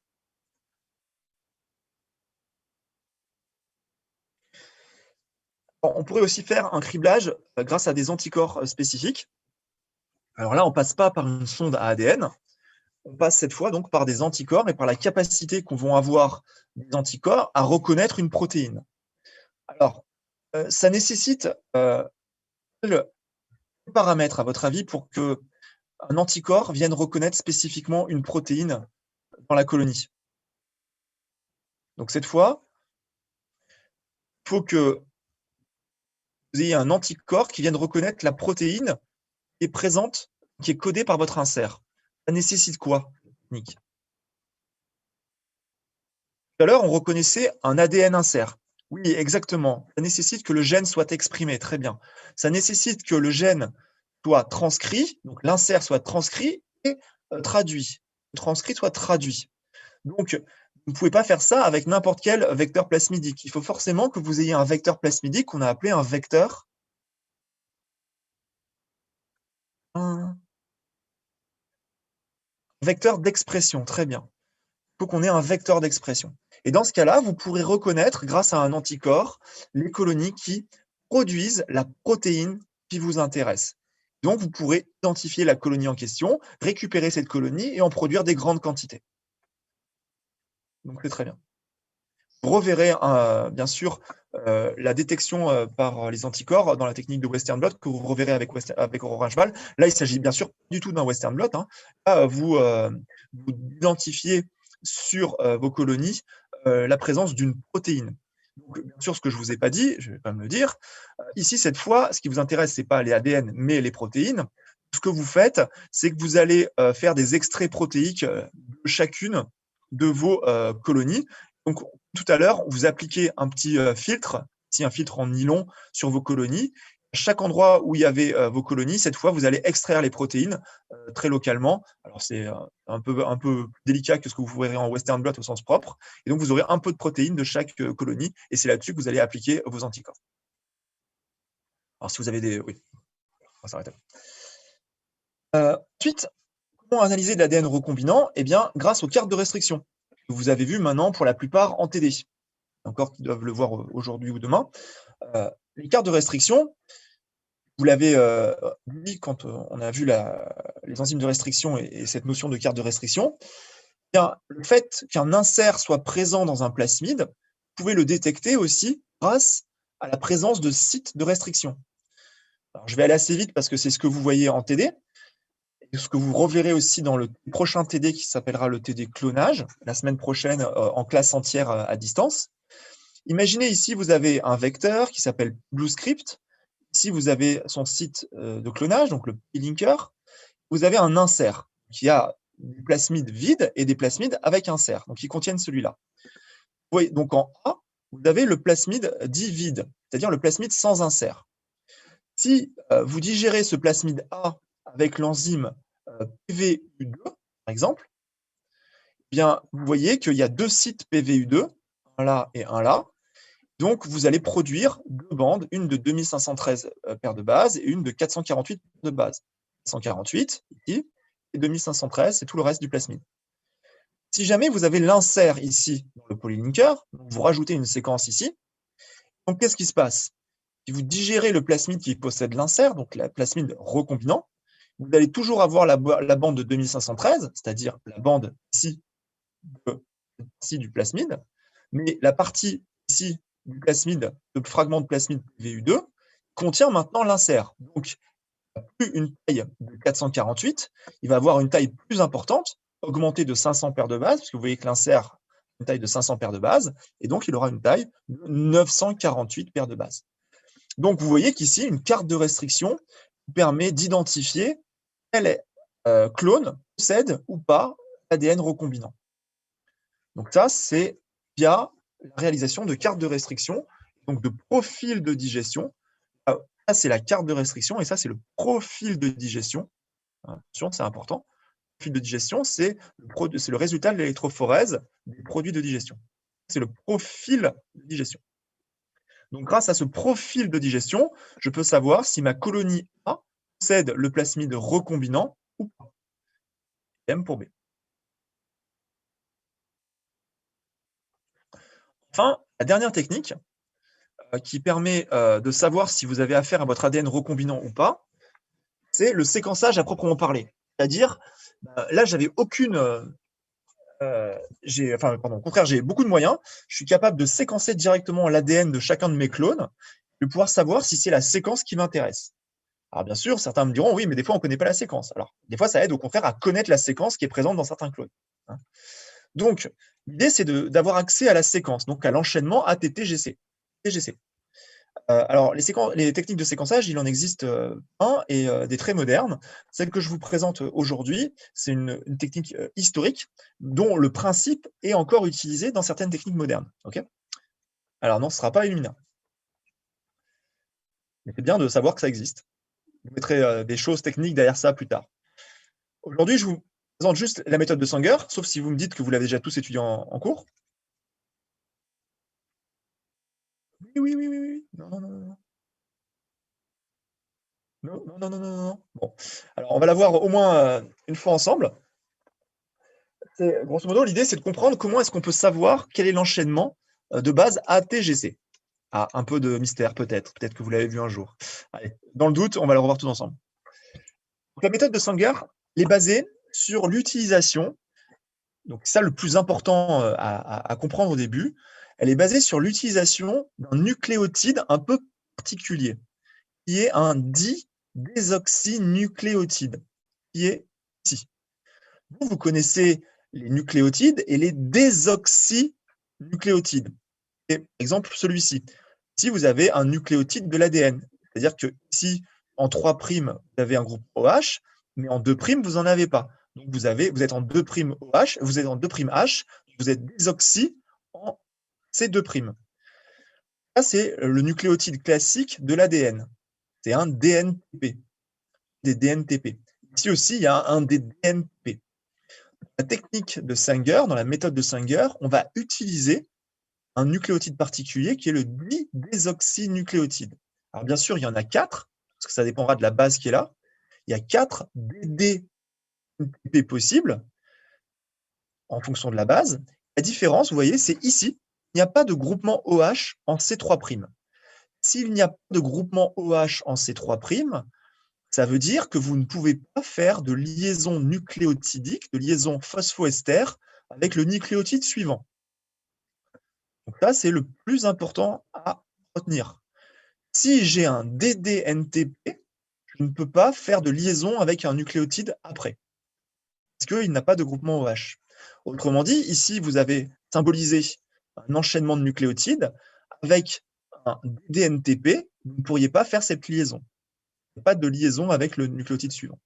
On pourrait aussi faire un criblage grâce à des anticorps spécifiques. Alors là, on ne passe pas par une sonde à ADN, on passe cette fois donc par des anticorps et par la capacité qu'ont vont avoir des anticorps à reconnaître une protéine. Alors, ça nécessite quel paramètre, à votre avis, pour qu'un anticorps vienne reconnaître spécifiquement une protéine dans la colonie? Donc cette fois, il faut que vous ayez un anticorps qui vienne reconnaître la protéine qui est présente, qui est codée par votre insert. Ça nécessite quoi, Nick? Tout à l'heure, on reconnaissait un ADN insert. Oui, exactement. Ça nécessite que le gène soit exprimé. Très bien. Ça nécessite que le gène soit transcrit, donc l'insert soit transcrit et traduit. Transcrit soit traduit. Donc, vous ne pouvez pas faire ça avec n'importe quel vecteur plasmidique. Il faut forcément que vous ayez un vecteur plasmidique qu'on a appelé un vecteur d'expression. Très bien. Il faut qu'on ait un vecteur d'expression. Et dans ce cas-là, vous pourrez reconnaître, grâce à un anticorps, les colonies qui produisent la protéine qui vous intéresse. Donc, vous pourrez identifier la colonie en question, récupérer cette colonie et en produire des grandes quantités. Donc, c'est très bien. Vous reverrez, bien sûr, la détection par les anticorps dans la technique de Western blot que vous reverrez avec Orange-Bal. Là, il s'agit bien sûr du tout d'un Western blot. Hein. Là, vous identifiez sur vos colonies la présence d'une protéine. Donc, bien sûr, ce que je ne vous ai pas dit, je ne vais pas me le dire. Ici, cette fois, ce qui vous intéresse, ce n'est pas les ADN, mais les protéines. Ce que vous faites, c'est que vous allez faire des extraits protéiques de chacune de vos colonies. Donc, tout à l'heure, vous appliquez un petit filtre, ici un filtre en nylon sur vos colonies. À chaque endroit où il y avait vos colonies, cette fois, vous allez extraire les protéines très localement. Alors, c'est un peu délicat que ce que vous verrez en Western blot au sens propre. Et donc, vous aurez un peu de protéines de chaque colonie. Et c'est là-dessus que vous allez appliquer vos anticorps. Alors, si vous avez des... Oui, on va s'arrêter. Ensuite, comment analyser de l'ADN recombinant? Eh bien, grâce aux cartes de restriction que vous avez vues maintenant pour la plupart en TD. Encore qui doivent le voir aujourd'hui ou demain. Les cartes de restriction, vous l'avez dit quand on a vu les enzymes de restriction et cette notion de carte de restriction. Eh bien, le fait qu'un insert soit présent dans un plasmide, vous pouvez le détecter aussi grâce à la présence de sites de restriction. Alors, je vais aller assez vite parce que c'est ce que vous voyez en TD. Et ce que vous reverrez aussi dans le prochain TD qui s'appellera le TD clonage, la semaine prochaine en classe entière à distance. Imaginez ici, vous avez un vecteur qui s'appelle BlueScript. Ici, vous avez son site de clonage, donc le linker. Vous avez un insert qui a des plasmides vides et des plasmides avec insert, donc qui contiennent celui-là. Vous voyez, donc en A, vous avez le plasmide dit vide, c'est-à-dire le plasmide sans insert. Si vous digérez ce plasmide A avec l'enzyme PVU2, par exemple, eh bien, vous voyez qu'il y a deux sites PVU2, un là et un là. Donc, vous allez produire deux bandes, une de 2513 paires de bases et une de 448 de base. 148 ici, et 2513, c'est tout le reste du plasmide. Si jamais vous avez l'insert ici dans le polylinker, vous rajoutez une séquence ici, Donc, qu'est-ce qui se passe? Si vous digérez le plasmide qui possède l'insert, donc la plasmide recombinant, vous allez toujours avoir la bande de 2513, c'est-à-dire la bande ici, du plasmide, mais la partie ici du plasmide, le fragment de plasmide VU2, contient maintenant l'insert. Donc, plus une taille de 448, il va avoir une taille plus importante, augmentée de 500 paires de bases, parce que vous voyez que l'insert a une taille de 500 paires de bases, et donc il aura une taille de 948 paires de bases. Donc vous voyez qu'ici, une carte de restriction permet d'identifier quel clone possède ou pas l'ADN recombinant. Donc ça, c'est via la réalisation de cartes de restriction, donc de profil de digestion. Ça, c'est la carte de restriction et ça, c'est le profil de digestion. Attention, c'est important. Le profil de digestion, c'est le résultat de l'électrophorèse des produits de digestion. C'est le profil de digestion. Donc, grâce à ce profil de digestion, je peux savoir si ma colonie A possède le plasmide recombinant ou pas. M pour B. Enfin, la dernière technique qui permet de savoir si vous avez affaire à votre ADN recombinant ou pas, c'est le séquençage à proprement parler. C'est-à-dire, là, j'avais aucune. Au contraire, j'ai beaucoup de moyens. Je suis capable de séquencer directement l'ADN de chacun de mes clones, de pouvoir savoir si c'est la séquence qui m'intéresse. Alors, bien sûr, certains me diront oui, mais des fois, on ne connaît pas la séquence. Alors, des fois, ça aide au contraire à connaître la séquence qui est présente dans certains clones. Donc, l'idée, c'est d'avoir accès à la séquence, donc à l'enchaînement ATT-GC. TGC. Alors, les techniques de séquençage, il en existe et des très modernes. Celle que je vous présente aujourd'hui, c'est une technique historique dont le principe est encore utilisé dans certaines techniques modernes. Okay, alors non, ce ne sera pas Illumina. Mais c'est bien de savoir que ça existe. Je vous mettrai des choses techniques derrière ça plus tard. Aujourd'hui, je vous présente juste la méthode de Sanger, sauf si vous me dites que vous l'avez déjà tous étudié en cours. Oui. Non. Non. Bon. Alors, on va la voir au moins une fois ensemble. Grosso modo, l'idée, c'est de comprendre comment est-ce qu'on peut savoir quel est l'enchaînement de base ATGC. Ah, un peu de mystère peut-être. Peut-être que vous l'avez vu un jour. Allez, dans le doute, on va le revoir tous ensemble. Donc, la méthode de Sanger est basée sur l'utilisation, donc c'est ça le plus important à comprendre au début, elle est basée sur l'utilisation d'un nucléotide un peu particulier, qui est un di-désoxynucléotide, qui est ici. Vous connaissez les nucléotides et les désoxynucléotides. Et, exemple, celui-ci. Ici, vous avez un nucléotide de l'ADN. C'est-à-dire que ici, en 3', vous avez un groupe OH, mais en 2', vous n'en avez pas. Donc, vous êtes en 2' OH, vous êtes en 2' H, vous êtes désoxy en C2'. Ça, c'est le nucléotide classique de l'ADN. C'est un DNTP, des DNTP. Ici aussi, il y a un des DNP. La technique de Sanger, dans la méthode de Sanger, on va utiliser un nucléotide particulier qui est le di-désoxynucléotide. Alors bien sûr, il y en a 4, parce que ça dépendra de la base qui est là. Il y a 4 DDNTP possibles en fonction de la base. La différence, vous voyez, c'est ici, il n'y a pas de groupement OH en C3'. S'il n'y a pas de groupement OH en C3', ça veut dire que vous ne pouvez pas faire de liaison nucléotidique, de liaison phosphoester avec le nucléotide suivant. Donc ça, c'est le plus important à retenir. Si j'ai un DDNTP, je ne peux pas faire de liaison avec un nucléotide après, parce qu'il n'a pas de groupement OH. Autrement dit, ici, vous avez symbolisé un enchaînement de nucléotides avec un DDNTP, vous ne pourriez pas faire cette liaison. Il n'y a pas de liaison avec le nucléotide suivant.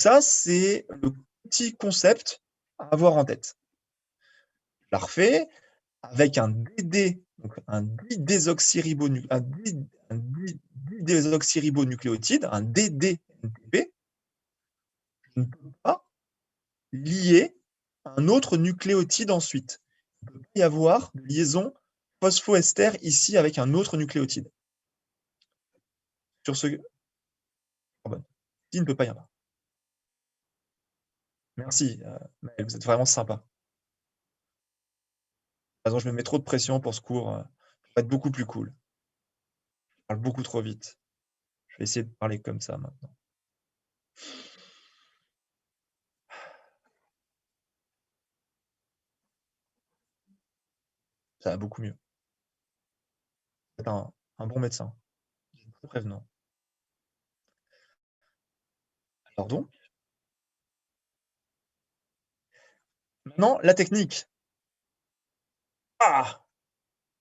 Ça, c'est le petit concept à avoir en tête. Je la refais. Avec un DD, donc un didésoxyribonucléotide, un DDNTP, je ne peux pas lier un autre nucléotide ensuite. Il ne peut pas y avoir de liaison phosphoester ici avec un autre nucléotide. Sur ce carbone. Il ne peut pas y avoir. Merci, Maëlle, vous êtes vraiment sympa. De toute façon, je me mets trop de pression pour ce cours. va être beaucoup plus cool. Je parle beaucoup trop vite. Je vais essayer de parler comme ça maintenant. Ça va beaucoup mieux. Vous êtes un bon médecin. Très prévenant. Alors donc, maintenant, la technique. Ah!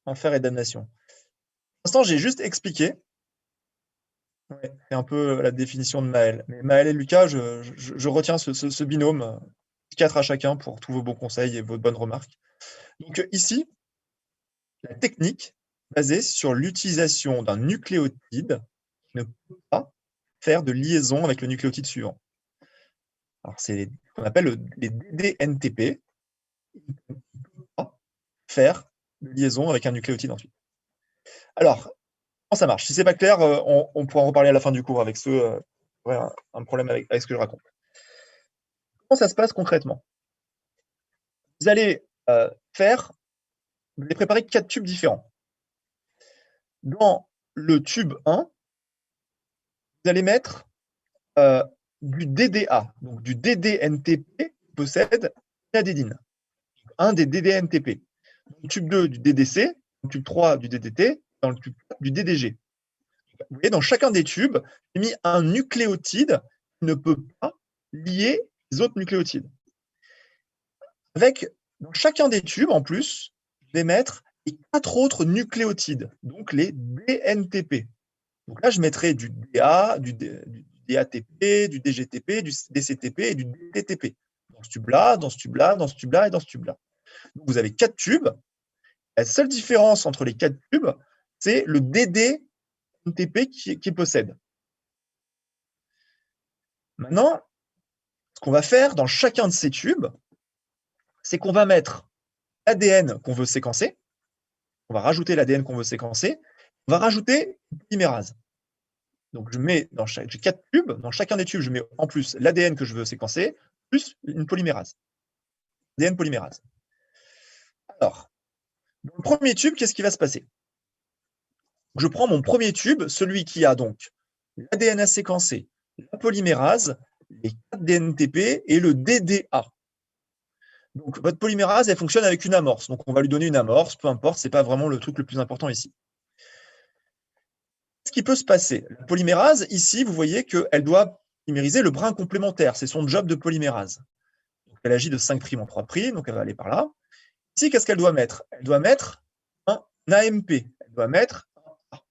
Enfer et damnation. Pour l'instant, j'ai juste expliqué. Ouais, c'est un peu la définition de Maël. Mais Maël et Lucas, je retiens ce binôme, 4 à chacun pour tous vos bons conseils et vos bonnes remarques. Donc ici, la technique basée sur l'utilisation d'un nucléotide qui ne peut pas faire de liaison avec le nucléotide suivant. Alors c'est ce qu'on appelle les DDNTP. Il ne peut pas faire de liaison avec un nucléotide ensuite. Alors, comment ça marche? Si c'est pas clair, on pourra en reparler à la fin du cours avec ceux qui auraient un problème avec ce que je raconte. Comment ça se passe concrètement? Vous allez vous allez préparer 4 tubes différents. Dans le tube 1, vous allez mettre du DDA, donc du DDNTP qui possède l'adénine. Un des DDNTP. Dans le tube 2, du DDC, dans le tube 3, du DDT, dans le tube 4, du DDG. Vous voyez, dans chacun des tubes, j'ai mis un nucléotide qui ne peut pas lier les autres nucléotides. Dans chacun des tubes, en plus, je vais mettre les 4 autres nucléotides, donc les DNTP. Donc là, je mettrai du DA, du DATP, du DGTP, du DCTP et du DTP. Dans ce tube-là, dans ce tube-là, dans ce tube-là et dans ce tube-là. Donc vous avez 4 tubes. La seule différence entre les 4 tubes, c'est le DDNTP qui possède. Maintenant, ce qu'on va faire dans chacun de ces tubes, c'est qu'on va mettre l'ADN qu'on veut séquencer, on va rajouter l'ADN qu'on veut séquencer, on va rajouter une polymérase. Donc je mets j'ai 4 tubes, dans chacun des tubes, je mets en plus l'ADN que je veux séquencer, plus une polymérase. ADN polymérase. Alors, dans le premier tube, qu'est-ce qui va se passer? Je prends mon premier tube, celui qui a donc l'ADN à séquencer, la polymérase, les 4 DNTP et le DDA. Donc votre polymérase, elle fonctionne avec une amorce. Donc on va lui donner une amorce, peu importe, ce n'est pas vraiment le truc le plus important ici. Ce qui peut se passer, la polymérase, ici, vous voyez qu'elle doit polymériser le brin complémentaire. C'est son job de polymérase. Donc, elle agit de 5' en 3', donc elle va aller par là. Ici, qu'est-ce qu'elle doit mettre? Elle doit mettre un AMP. Elle doit mettre un A.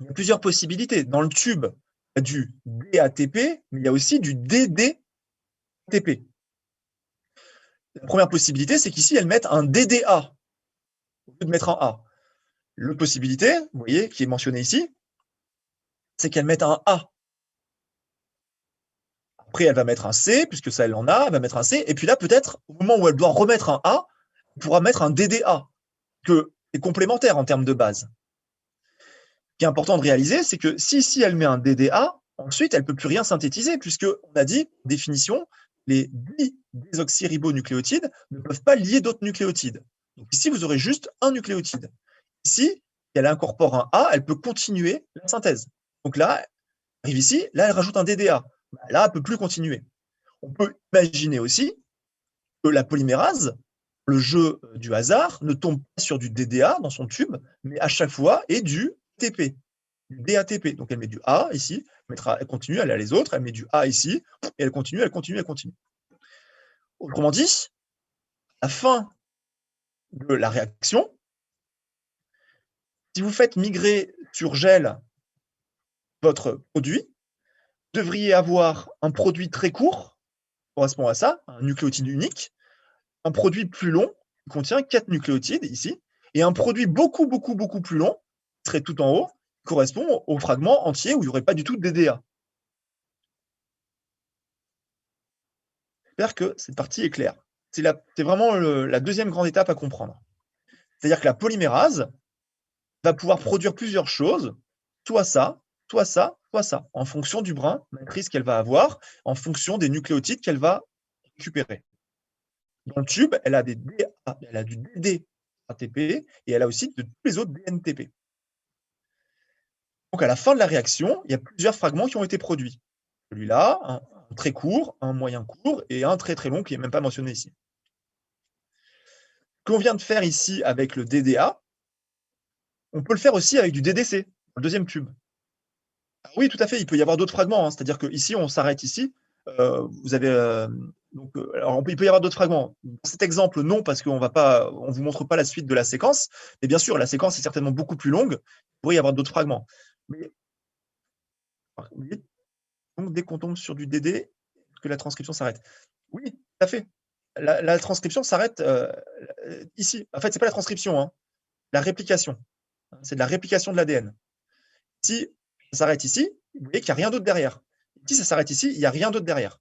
Il y a plusieurs possibilités. Dans le tube, il y a du DATP, mais il y a aussi du DDTP. La première possibilité, c'est qu'ici, elle mette un DDA au lieu de mettre un A. L'autre possibilité, vous voyez, qui est mentionnée ici, c'est qu'elle mette un A. Après, elle va mettre un C, puisque ça, elle en a, elle va mettre un C. Et puis là, peut-être, au moment où elle doit remettre un A, elle pourra mettre un DDA, que est complémentaire en termes de base. Ce qui est important de réaliser, c'est que si elle met un DDA, ensuite, elle ne peut plus rien synthétiser, puisqu'on a dit, définition, les bi-désoxyribonucléotides ne peuvent pas lier d'autres nucléotides. Donc ici, vous aurez juste un nucléotide. Ici, si elle incorpore un A, elle peut continuer la synthèse. Donc là, elle arrive ici, là, elle rajoute un DDA. Là, elle ne peut plus continuer. On peut imaginer aussi que la polymérase, le jeu du hasard, ne tombe pas sur du DDA dans son tube, mais à chaque fois est du TP, du DATP. Donc elle met du A ici, elle continue, elle a les autres, elle met du A ici, et elle continue, elle continue, elle continue. Autrement dit, à la fin de la réaction, si vous faites migrer sur gel votre produit, vous devriez avoir un produit très court, qui correspond à ça, un nucléotide unique, un produit plus long, qui contient 4 nucléotides ici, et un produit beaucoup plus long, qui serait tout en haut, qui correspond au fragment entier où il n'y aurait pas du tout de DDA. J'espère que cette partie est claire. C'est vraiment la deuxième grande étape à comprendre. C'est-à-dire que la polymérase va pouvoir produire plusieurs choses, soit ça, soit ça, soit ça, en fonction du brin matrice qu'elle va avoir, en fonction des nucléotides qu'elle va récupérer. Dans le tube, elle a du DD ATP, et elle a aussi de tous les autres DNTP. Donc à la fin de la réaction, il y a plusieurs fragments qui ont été produits. Celui-là, un très court, un moyen court et un très très long qui n'est même pas mentionné ici. Ce qu'on vient de faire ici avec le DDA, on peut le faire aussi avec du DDC, le deuxième tube. Oui, tout à fait, il peut y avoir d'autres fragments, hein, c'est-à-dire qu'ici, on s'arrête ici. Vous avez, alors il peut y avoir d'autres fragments. Dans cet exemple, non, parce qu'on ne vous montre pas la suite de la séquence. Mais bien sûr, la séquence est certainement beaucoup plus longue. Il pourrait y avoir d'autres fragments. Mais, donc, dès qu'on tombe sur du DD, que la transcription s'arrête. Oui, tout à fait. La transcription s'arrête ici. En fait, ce n'est pas la transcription, hein, la réplication. C'est de la réplication de l'ADN. Si ça s'arrête ici, vous voyez qu'il n'y a rien d'autre derrière. Si ça s'arrête ici, il n'y a rien d'autre derrière.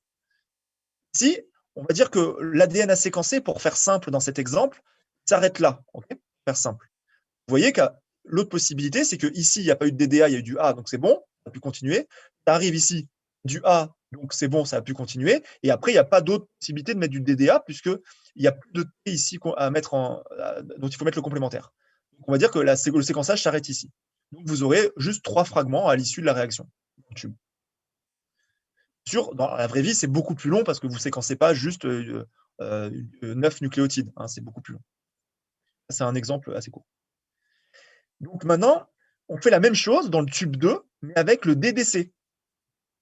Si, on va dire que l'ADN a séquencé, pour faire simple dans cet exemple, s'arrête là, okay, pour faire simple. Vous voyez que l'autre possibilité, c'est qu'ici, il n'y a pas eu de DDA, il y a eu du A, donc c'est bon, ça a pu continuer. Ça arrive ici, du A, donc c'est bon, ça a pu continuer. Et après, il n'y a pas d'autre possibilité de mettre du DDA, puisqu'il n'y a plus de T ici à mettre dont il faut mettre le complémentaire. Donc on va dire que le séquençage s'arrête ici. Donc vous aurez juste 3 fragments à l'issue de la réaction. Dans la vraie vie, c'est beaucoup plus long parce que vous ne séquencez pas juste 9 nucléotides. Hein, c'est beaucoup plus long. C'est un exemple assez court. Donc maintenant, on fait la même chose dans le tube 2, mais avec le DDC.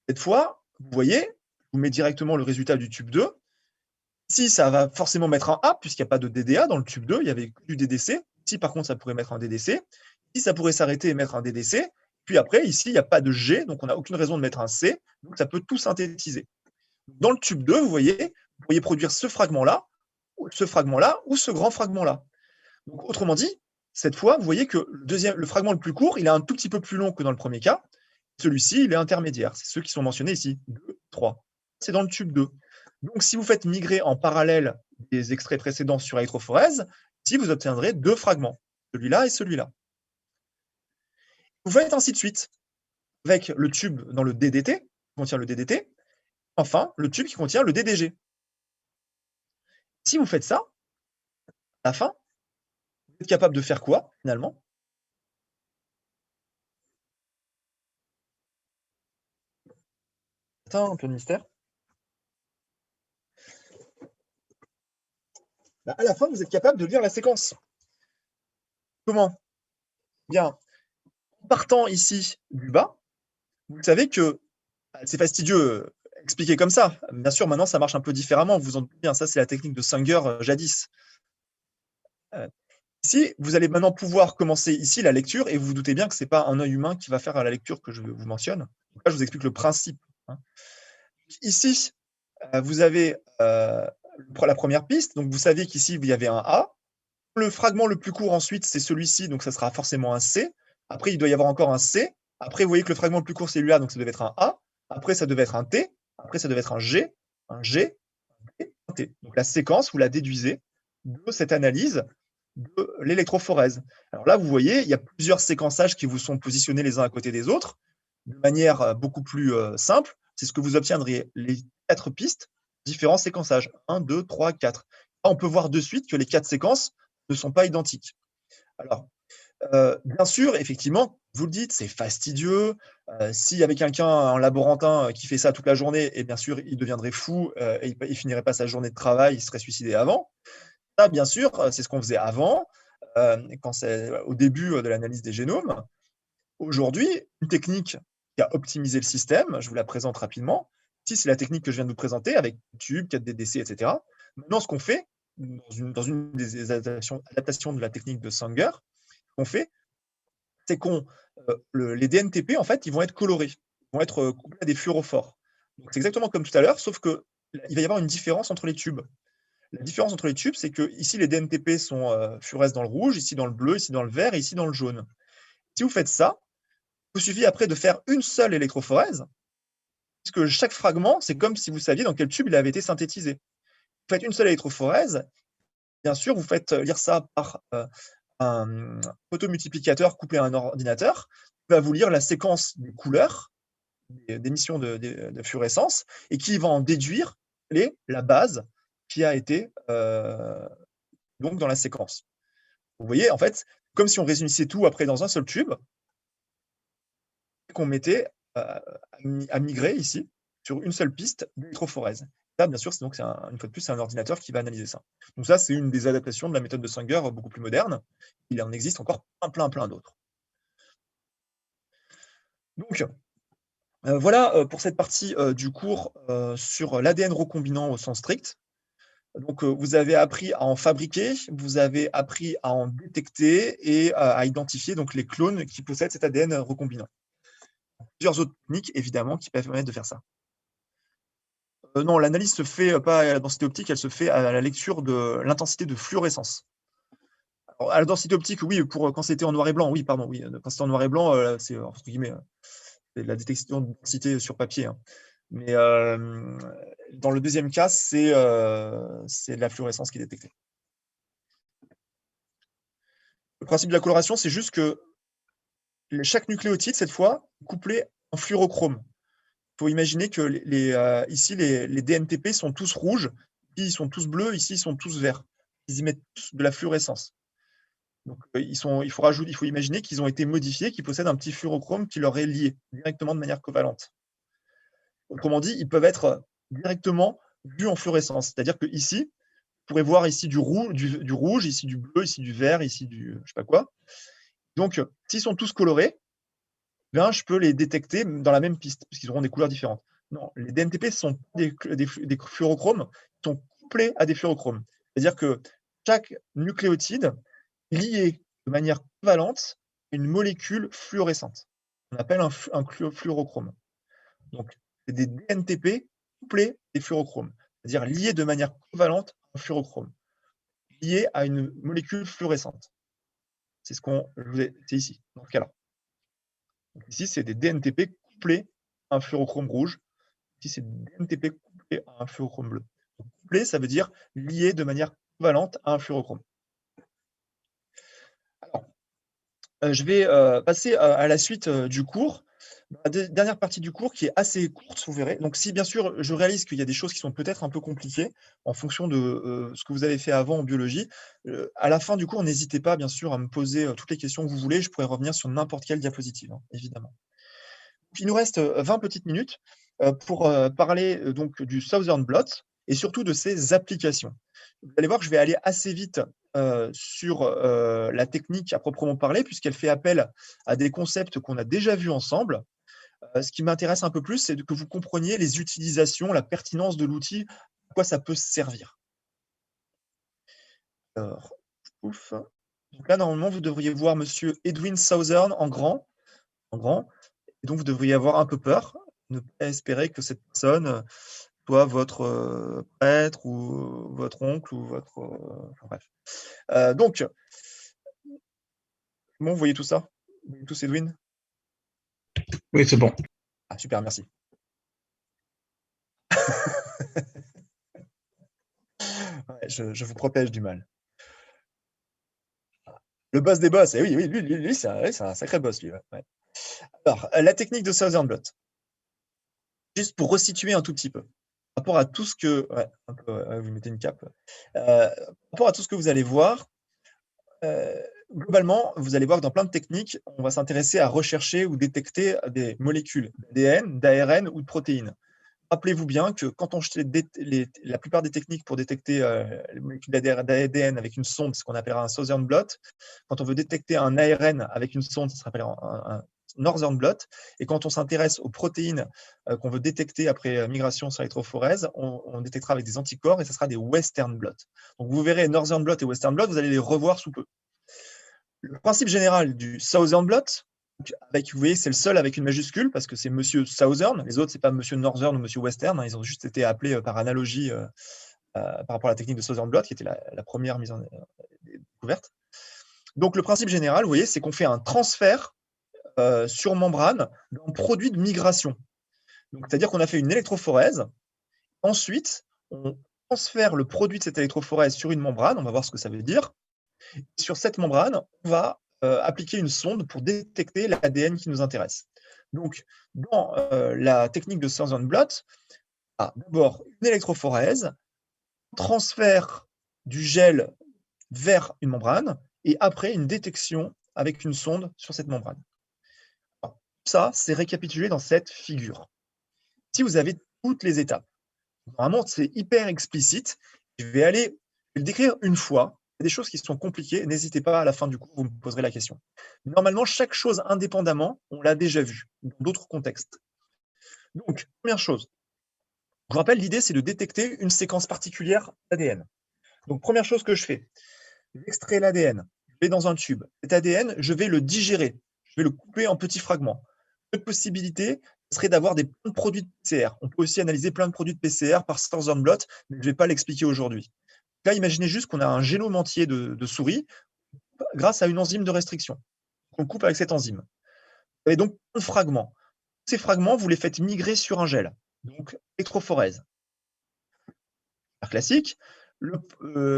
Cette fois, vous voyez, je vous mets directement le résultat du tube 2. Ici, ça va forcément mettre un A, puisqu'il n'y a pas de DDA dans le tube 2, il y avait que du DDC. Ici, par contre, ça pourrait mettre un DDC. Ici, ça pourrait s'arrêter et mettre un DDC. Puis après, ici, il n'y a pas de G, donc on n'a aucune raison de mettre un C. Donc ça peut tout synthétiser. Dans le tube 2, vous voyez, vous pourriez produire ce fragment-là ou ce grand fragment-là. Donc, autrement dit, cette fois, vous voyez que le fragment le plus court, il est un tout petit peu plus long que dans le premier cas. Celui-ci, il est intermédiaire. C'est ceux qui sont mentionnés ici, 2, 3. C'est dans le tube 2. Donc, si vous faites migrer en parallèle des extraits précédents sur électrophorèse, ici, vous obtiendrez 2 fragments, celui-là et celui-là. Vous faites ainsi de suite avec le tube dans le DDT, qui contient le DDT, enfin, le tube qui contient le DDG. Si vous faites ça, à la fin, vous êtes capable de faire quoi, finalement? Attends, un peu de mystère. À la fin, vous êtes capable de lire la séquence. Comment? Bien, en partant ici du bas, vous savez que c'est fastidieux expliqué comme ça. Bien sûr, maintenant, ça marche un peu différemment. Vous en doutez bien, ça, c'est la technique de Sanger jadis. Ici, vous allez maintenant pouvoir commencer ici la lecture, et vous vous doutez bien que ce n'est pas un œil humain qui va faire la lecture que je vous mentionne. Donc là, je vous explique le principe. Hein. Ici, vous avez la première piste. Donc, vous savez qu'ici, il y avait un A. Le fragment le plus court ensuite, c'est celui-ci, donc ça sera forcément un C. Après, il doit y avoir encore un C. Après, vous voyez que le fragment le plus court, c'est celui-là, donc ça devait être un A. Après, ça devait être un T. Après, ça devait être un G, un G, un T, un T. Donc la séquence, vous la déduisez de cette analyse de l'électrophorèse. Alors là, vous voyez, il y a plusieurs séquençages qui vous sont positionnés les uns à côté des autres, de manière beaucoup plus simple. C'est ce que vous obtiendriez, les 4 pistes, différents séquençages. 1, 2, 3, 4. Là, on peut voir de suite que les 4 séquences ne sont pas identiques. Alors, bien sûr, effectivement, vous le dites, c'est fastidieux. S'il y avait quelqu'un, un laborantin, qui fait ça toute la journée, et bien sûr, il deviendrait fou et il finirait pas sa journée de travail, il serait suicidé avant. Ça, bien sûr, c'est ce qu'on faisait avant, quand c'est au début de l'analyse des génomes. Aujourd'hui, une technique qui a optimisé le système, je vous la présente rapidement. Ici, c'est la technique que je viens de vous présenter avec tube, 4DDC, etc. Maintenant, ce qu'on fait, dans une des adaptations de la technique de Sanger, ce qu'on fait, c'est qu'on les DNTP, en fait, ils vont être colorés, ils vont être couplés à des fluorophores. Donc, c'est exactement comme tout à l'heure, sauf qu'il va y avoir une différence entre les tubes. La différence entre les tubes, c'est que ici, les DNTP sont fluorescent dans le rouge, ici dans le bleu, ici dans le vert et ici dans le jaune. Si vous faites ça, il vous suffit après de faire une seule électrophorèse, puisque chaque fragment, c'est comme si vous saviez dans quel tube il avait été synthétisé. Vous faites une seule électrophorèse, bien sûr, vous faites lire ça par un photomultiplicateur couplé à un ordinateur, qui va vous lire la séquence des couleurs, d'émissions de fluorescence, et qui va en déduire la base qui a été donc dans la séquence. Vous voyez, en fait, comme si on résumissait tout après dans un seul tube, qu'on mettait à migrer ici, sur une seule piste d'électrophorèse. Là, bien sûr, donc une fois de plus, c'est un ordinateur qui va analyser ça. Donc ça, c'est une des adaptations de la méthode de Sanger beaucoup plus moderne. Il en existe encore plein d'autres. Donc, voilà pour cette partie du cours sur l'ADN recombinant au sens strict. Donc, vous avez appris à en fabriquer, vous avez appris à en détecter et à identifier donc, les clones qui possèdent cet ADN recombinant. Plusieurs autres techniques, évidemment, qui permettent de faire ça. Non, l'analyse se fait pas à la densité optique, elle se fait à la lecture de l'intensité de fluorescence. Alors, à la densité optique, oui, pour quand c'était en noir et blanc, oui, pardon, oui, quand c'était en noir et blanc, c'est entre guillemets, c'est de la détection de densité sur papier. Hein. Mais dans le deuxième cas, c'est de la fluorescence qui est détectée. Le principe de la coloration, c'est juste que chaque nucléotide, cette fois, est couplé en fluorochrome. Il faut imaginer que ici, les DNTP sont tous rouges, ici, ils sont tous bleus, ici, ils sont tous verts. Ils émettent tous de la fluorescence. Donc, il faut imaginer qu'ils ont été modifiés, qu'ils possèdent un petit fluorochrome qui leur est lié directement de manière covalente. Autrement dit, ils peuvent être directement vus en fluorescence. C'est-à-dire que ici, vous pourrez voir ici du rouge, ici du bleu, ici du vert, ici du je sais pas quoi. Donc, s'ils sont tous colorés, ben, je peux les détecter dans la même piste, puisqu'ils auront des couleurs différentes. Non, les DNTP sont des fluorochromes qui sont couplés à des fluorochromes. C'est-à-dire que chaque nucléotide est lié de manière covalente à une molécule fluorescente. On appelle un fluorochrome. Donc, c'est des DNTP couplés des fluorochromes, c'est-à-dire liés de manière covalente à un fluorochrome, liés à une molécule fluorescente. C'est c'est ici, dans ce cas-là. Donc ici, c'est des DNTP couplés à un fluorochrome rouge. Ici, c'est des DNTP couplés à un fluorochrome bleu. Donc, couplé, ça veut dire lié de manière covalente à un fluorochrome. Alors, je vais passer à la suite du cours. La dernière partie du cours qui est assez courte, vous verrez. Donc, si bien sûr, je réalise qu'il y a des choses qui sont peut-être un peu compliquées en fonction de ce que vous avez fait avant en biologie, à la fin du cours, n'hésitez pas, bien sûr, à me poser toutes les questions que vous voulez. Je pourrais revenir sur n'importe quelle diapositive, hein, évidemment. Il nous reste 20 petites minutes pour parler donc du Southern Blot et surtout de ses applications. Vous allez voir que je vais aller assez vite sur la technique à proprement parler, puisqu'elle fait appel à des concepts qu'on a déjà vus ensemble. Ce qui m'intéresse un peu plus, c'est que vous compreniez les utilisations, la pertinence de l'outil, à quoi ça peut servir. Alors, ouf. Donc là, normalement, vous devriez voir Monsieur Edwin Southern en grand. Et donc, vous devriez avoir un peu peur, ne pas espérer que cette personne soit votre prêtre ou votre oncle ou votre... enfin, bref. Donc, bon, vous voyez tout ça? Vous voyez tous Edwin? Oui, c'est bon. Ah, super, merci. Ouais, je vous protège du mal. Le boss des boss, et oui, lui c'est un sacré boss, lui. Ouais. Alors, la technique de Southern Blot. Juste pour resituer un tout petit peu. Par rapport à tout ce que... Ouais, un peu, vous mettez une cape. Par rapport à tout ce que vous allez voir, globalement, vous allez voir que dans plein de techniques, on va s'intéresser à rechercher ou détecter des molécules d'ADN, d'ARN ou de protéines. Rappelez-vous bien que quand on la plupart des techniques pour détecter les molécules d'ADN avec une sonde, ce qu'on appellera un Southern Blot, quand on veut détecter un ARN avec une sonde, ça s'appelle un Northern Blot. Et quand on s'intéresse aux protéines qu'on veut détecter après migration sur l'électrophorèse, on détectera avec des anticorps et ce sera des Western Blot. Donc vous verrez Northern Blot et Western Blot, vous allez les revoir sous peu. Le principe général du Southern Blot, vous voyez, c'est le seul avec une majuscule parce que c'est Monsieur Southern. Les autres, c'est pas Monsieur Northern ou Monsieur Western. Hein, ils ont juste été appelés par analogie par rapport à la technique de Southern Blot, qui était la première mise en découverte. Donc, le principe général, vous voyez, c'est qu'on fait un transfert sur membrane d'un produit de migration. C'est-à-dire qu'on a fait une électrophorèse. Ensuite, on transfère le produit de cette électrophorèse sur une membrane. On va voir ce que ça veut dire. Et sur cette membrane, on va appliquer une sonde pour détecter l'ADN qui nous intéresse. Donc, dans la technique de Southern Blot, d'abord une électrophorèse, transfert du gel vers une membrane, et après une détection avec une sonde sur cette membrane. Alors, ça, c'est récapitulé dans cette figure. Si vous avez toutes les étapes, normalement, c'est hyper explicite. Je vais le décrire une fois. Il y a des choses qui sont compliquées. N'hésitez pas, à la fin du cours, vous me poserez la question. Normalement, chaque chose indépendamment, on l'a déjà vu dans d'autres contextes. Donc, première chose, je vous rappelle, l'idée, c'est de détecter une séquence particulière d'ADN. Donc, première chose que je fais, j'extrais l'ADN, je vais dans un tube. Cet ADN, je vais le digérer, je vais le couper en petits fragments. Une possibilité serait d'avoir plein de produits de PCR. On peut aussi analyser plein de produits de PCR par Southern Blot, mais je ne vais pas l'expliquer aujourd'hui. Là, imaginez juste qu'on a un génome entier de souris grâce à une enzyme de restriction. On coupe avec cette enzyme. Vous avez donc plein de fragments. Ces fragments, vous les faites migrer sur un gel, donc électrophorèse. Classique.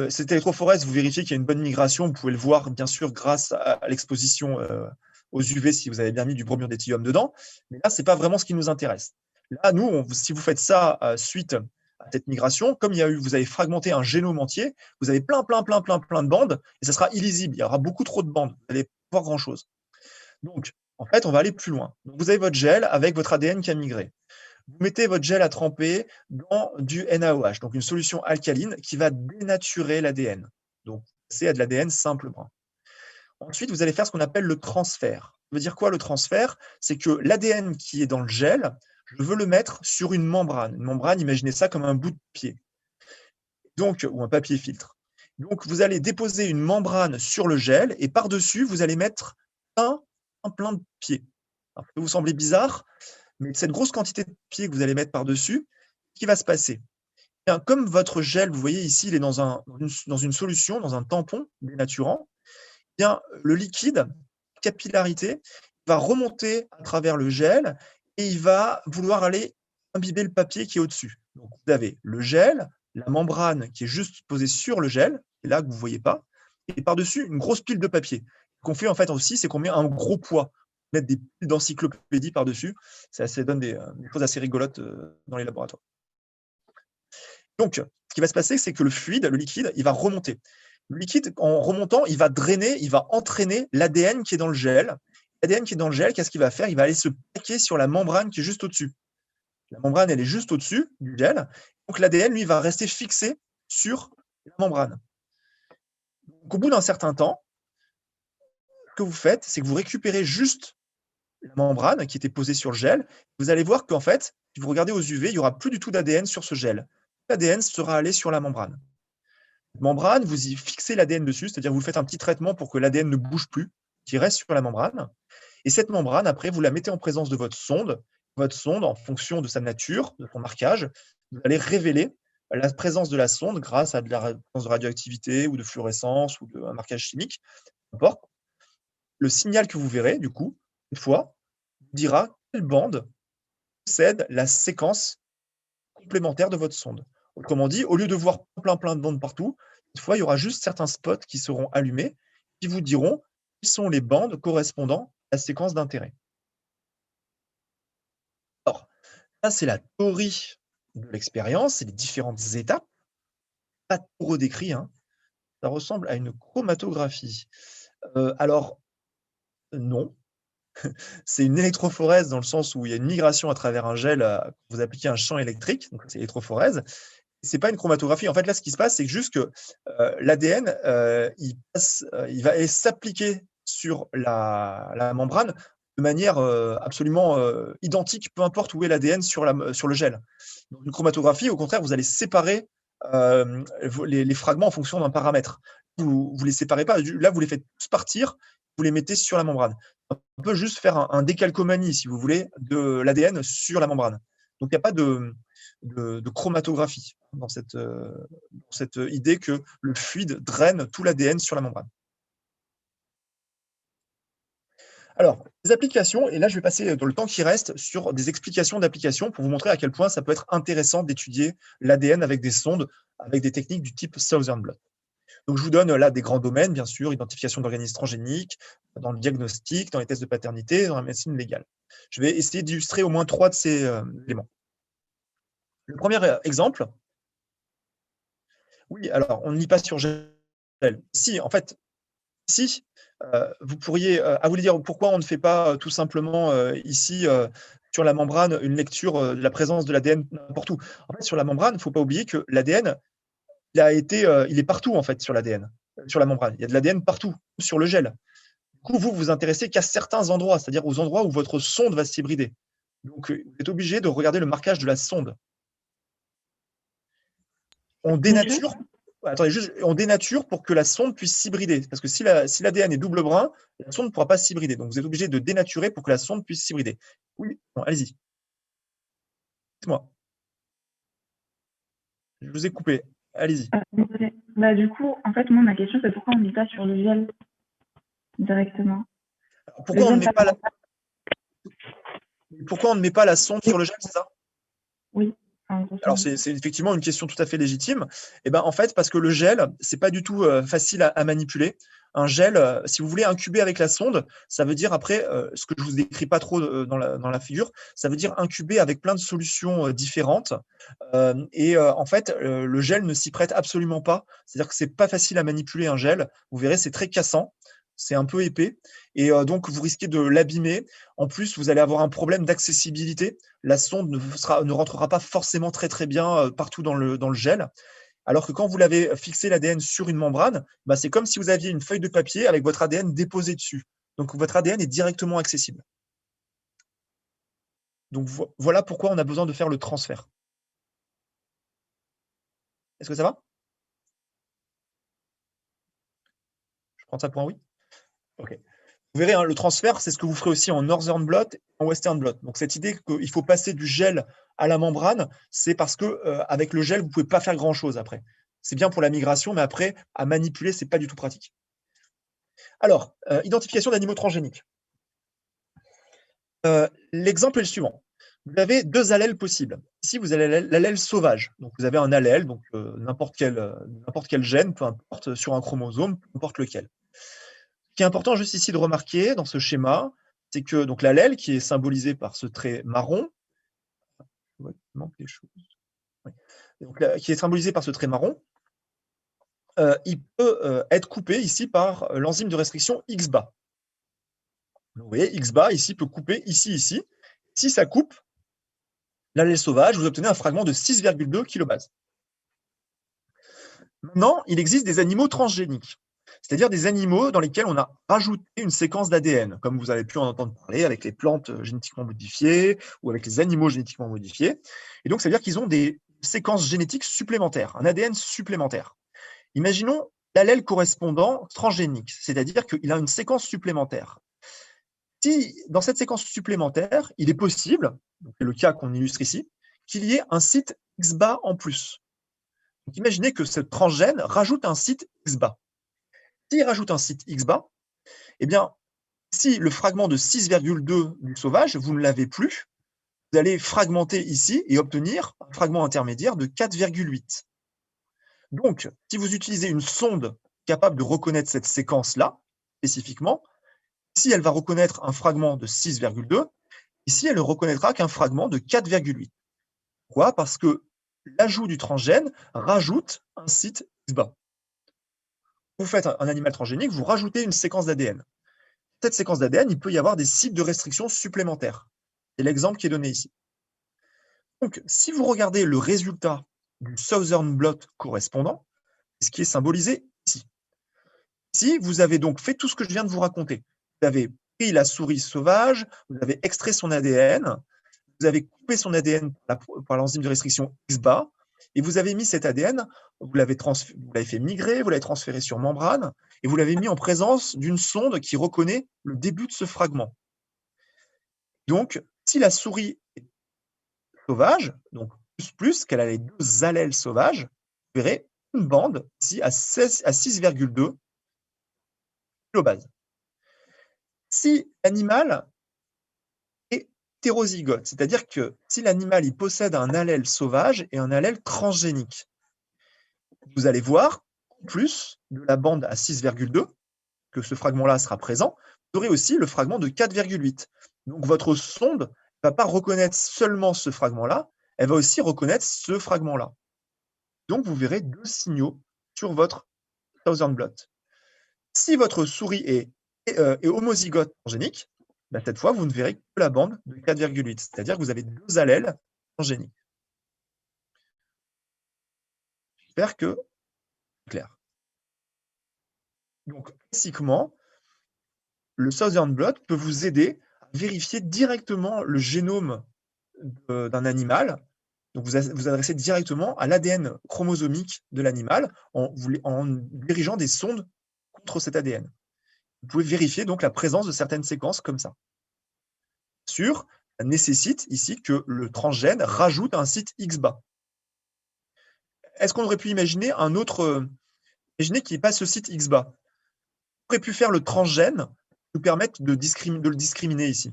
Cette électrophorèse, vous vérifiez qu'il y a une bonne migration. Vous pouvez le voir, bien sûr, grâce à l'exposition aux UV si vous avez bien mis du bromure d'éthium dedans. Mais là, ce n'est pas vraiment ce qui nous intéresse. Là, nous, si vous faites ça suite à cette migration, comme vous avez fragmenté un génome entier, vous avez plein de bandes et ça sera illisible. Il y aura beaucoup trop de bandes. Vous n'allez pas voir grand-chose. Donc, en fait, on va aller plus loin. Donc, vous avez votre gel avec votre ADN qui a migré. Vous mettez votre gel à tremper dans du NaOH, donc une solution alcaline qui va dénaturer l'ADN. Donc, c'est à de l'ADN simple brun. Ensuite, vous allez faire ce qu'on appelle le transfert. Ça veut dire quoi le transfert? C'est que l'ADN qui est dans le gel, je veux le mettre sur une membrane. Une membrane, imaginez ça comme un bout de pied. Donc, ou un papier filtre. Donc, vous allez déposer une membrane sur le gel et par-dessus, vous allez mettre plein de pieds. Alors, ça peut vous sembler bizarre, mais cette grosse quantité de pieds que vous allez mettre par-dessus, qu'est-ce qui va se passer? Bien, comme votre gel, vous voyez ici, il est dans une solution, dans un tampon dénaturant, bien, le liquide, capillarité, va remonter à travers le gel et il va vouloir aller imbiber le papier qui est au-dessus. Donc, vous avez le gel, la membrane qui est juste posée sur le gel, et là que vous ne voyez pas, et par-dessus, une grosse pile de papier. Ce qu'on fait en fait aussi, c'est qu'on met un gros poids, mettre des piles d'encyclopédie par-dessus, ça donne des choses assez rigolotes dans les laboratoires. Donc, ce qui va se passer, c'est que le fluide, le liquide, il va remonter. Le liquide, en remontant, il va drainer, il va entraîner l'ADN qui est dans le gel. L'ADN qui est dans le gel, qu'est-ce qu'il va faire? Il va aller se plaquer sur la membrane qui est juste au-dessus. La membrane, elle est juste au-dessus du gel. Donc, l'ADN, lui, va rester fixé sur la membrane. Donc, au bout d'un certain temps, ce que vous faites, c'est que vous récupérez juste la membrane qui était posée sur le gel. Vous allez voir qu'en fait, si vous regardez aux UV, il n'y aura plus du tout d'ADN sur ce gel. L'ADN sera allé sur la membrane. Membrane, vous y fixez l'ADN dessus, c'est-à-dire vous faites un petit traitement pour que l'ADN ne bouge plus, qui reste sur la membrane. Et cette membrane, après, vous la mettez en présence de votre sonde. Votre sonde, en fonction de sa nature, de son marquage, vous allez révéler la présence de la sonde grâce à de la présence de radioactivité ou de fluorescence ou d'un marquage chimique, peu importe. Le signal que vous verrez, du coup, cette fois, dira quelle bande possède la séquence complémentaire de votre sonde. Autrement dit, au lieu de voir plein de bandes partout, cette fois, il y aura juste certains spots qui seront allumés qui vous diront quelles sont les bandes correspondant à la séquence d'intérêt. Alors, ça, c'est la théorie de l'expérience, c'est les différentes étapes. Pas tout redécrit, hein. Ça ressemble à une chromatographie. Alors, non. C'est une électrophorèse dans le sens où il y a une migration à travers un gel, vous appliquez un champ électrique, donc c'est électrophorèse. C'est pas une chromatographie. En fait, là, ce qui se passe, c'est juste que l'ADN, il va aller s'appliquer sur la membrane de manière absolument identique, peu importe où est l'ADN sur le gel. Dans une chromatographie, au contraire, vous allez séparer les fragments en fonction d'un paramètre. Vous les séparez pas. Là, vous les faites tous partir, vous les mettez sur la membrane. On peut juste faire un décalcomanie, si vous voulez, de l'ADN sur la membrane. Donc, il n'y a pas de chromatographie dans cette idée que le fluide draine tout l'ADN sur la membrane. Alors, les applications, et là je vais passer dans le temps qui reste sur des explications d'applications pour vous montrer à quel point ça peut être intéressant d'étudier l'ADN avec des sondes, avec des techniques du type Southern Blot. Donc je vous donne là des grands domaines, bien sûr, identification d'organismes transgéniques, dans le diagnostic, dans les tests de paternité, dans la médecine légale. Je vais essayer d'illustrer au moins 3 de ces éléments. Le premier exemple, oui, alors on ne lit pas sur gel. Si, en fait, ici, vous pourriez, vous voulez dire pourquoi on ne fait pas tout simplement ici sur la membrane une lecture de la présence de l'ADN n'importe où. En fait, sur la membrane, il ne faut pas oublier que l'ADN, il est partout en fait sur l'ADN, sur la membrane. Il y a de l'ADN partout, sur le gel. Du coup, vous vous intéressez qu'à certains endroits, c'est-à-dire aux endroits où votre sonde va s'hybrider. Donc, vous êtes obligé de regarder le marquage de la sonde. On dénature, attendez, juste, on dénature pour que la sonde puisse s'hybrider. Parce que si l'ADN est double brun, la sonde ne pourra pas s'hybrider. Donc, vous êtes obligé de dénaturer pour que la sonde puisse s'hybrider. Oui, bon, allez-y. Dites-moi. Je vous ai coupé. Allez-y. Désolée. Bah, du coup, en fait, moi, ma question, c'est pourquoi on ne met pas sur le gel directement? Alors, pourquoi Le on ne gel, met pas la... Pourquoi on ne met pas la sonde sur le gel, c'est ça? Oui. Alors, c'est effectivement une question tout à fait légitime. Et ben, en fait, parce que le gel, c'est pas du tout facile à manipuler. Un gel, si vous voulez incuber avec la sonde, ça veut dire après, ce que je vous décris pas trop dans la figure, ça veut dire incuber avec plein de solutions différentes. En fait, le gel ne s'y prête absolument pas. C'est-à-dire que c'est pas facile à manipuler un gel. Vous verrez, c'est très cassant. C'est un peu épais. Et donc, vous risquez de l'abîmer. En plus, vous allez avoir un problème d'accessibilité. La sonde ne rentrera pas forcément très très bien partout dans le gel. Alors que quand vous l'avez fixé l'ADN sur une membrane, bah, c'est comme si vous aviez une feuille de papier avec votre ADN déposé dessus. Donc votre ADN est directement accessible. Donc voilà pourquoi on a besoin de faire le transfert. Est-ce que ça va? Je prends ça pour un oui? Ok. Vous verrez, hein, le transfert, c'est ce que vous ferez aussi en Northern blot et en Western blot. Donc cette idée qu'il faut passer du gel à la membrane, c'est parce que avec le gel, vous ne pouvez pas faire grand-chose après. C'est bien pour la migration, mais après, à manipuler, ce n'est pas du tout pratique. Alors, identification d'animaux transgéniques. L'exemple est le suivant. Vous avez deux allèles possibles. Ici, vous avez l'allèle sauvage. Donc, vous avez un allèle, donc n'importe quel gène, peu importe, sur un chromosome, peu importe lequel. Ce qui est important juste ici de remarquer dans ce schéma, c'est que donc l'allèle qui est symbolisé par ce trait marron, qui est symbolisé par ce trait marron, il peut être coupé ici par l'enzyme de restriction XBA. Vous voyez, XBA ici peut couper ici. Si ça coupe l'allèle sauvage, vous obtenez un fragment de 6,2 kilobases. Maintenant, il existe des animaux transgéniques, c'est-à-dire des animaux dans lesquels on a rajouté une séquence d'ADN, comme vous avez pu en entendre parler avec les plantes génétiquement modifiées ou avec les animaux génétiquement modifiés. Et donc, ça veut dire qu'ils ont des séquences génétiques supplémentaires, un ADN supplémentaire. Imaginons l'allèle correspondant transgénique, c'est-à-dire qu'il a une séquence supplémentaire. Si dans cette séquence supplémentaire, il est possible, c'est le cas qu'on illustre ici, qu'il y ait un site XBA en plus. Donc, imaginez que ce transgène rajoute un site XBA. S'il rajoute un site XBA, eh bien, si le fragment de 6,2 du sauvage, vous ne l'avez plus, vous allez fragmenter ici et obtenir un fragment intermédiaire de 4,8. Donc, si vous utilisez une sonde capable de reconnaître cette séquence-là, spécifiquement, si elle va reconnaître un fragment de 6,2, ici, elle ne reconnaîtra qu'un fragment de 4,8. Pourquoi? Parce que l'ajout du transgène rajoute un site XBA. Vous faites un animal transgénique, vous rajoutez une séquence d'ADN. Cette séquence d'ADN, il peut y avoir des sites de restriction supplémentaires. C'est l'exemple qui est donné ici. Donc, si vous regardez le résultat du Southern blot correspondant, ce qui est symbolisé ici. Ici, vous avez donc fait tout ce que je viens de vous raconter. Vous avez pris la souris sauvage, vous avez extrait son ADN, vous avez coupé son ADN par l'enzyme de restriction XBA, et vous avez mis cet ADN, vous l'avez fait migrer, vous l'avez transféré sur membrane, et vous l'avez mis en présence d'une sonde qui reconnaît le début de ce fragment. Donc, si la souris est sauvage, donc plus, qu'elle a les deux allèles sauvages, vous verrez une bande ici à 6,2 kilobases. Si l'animal est hétérozygote, c'est-à-dire que si l'animal il possède un allèle sauvage et un allèle transgénique, vous allez voir, en plus de la bande à 6,2, que ce fragment-là sera présent, vous aurez aussi le fragment de 4,8. Donc votre sonde ne va pas reconnaître seulement ce fragment-là, elle va aussi reconnaître ce fragment-là. Donc vous verrez deux signaux sur votre Southern blot. Si votre souris est homozygote transgénique, bah, cette fois, vous ne verrez que la bande de 4,8, c'est-à-dire que vous avez 2 allèles transgéniques. J'espère que c'est clair. Donc, classiquement, le Southern Blot peut vous aider à vérifier directement le génome d'un animal. Donc, vous adressez directement à l'ADN chromosomique de l'animal en dirigeant des sondes contre cet ADN. Vous pouvez vérifier donc la présence de certaines séquences comme ça. Ça nécessite ici que le transgène rajoute un site XBA. Est-ce qu'on aurait pu imaginer imaginer qu'il n'y ait pas ce site XBA? On aurait pu faire le transgène qui nous permettre de le discriminer ici.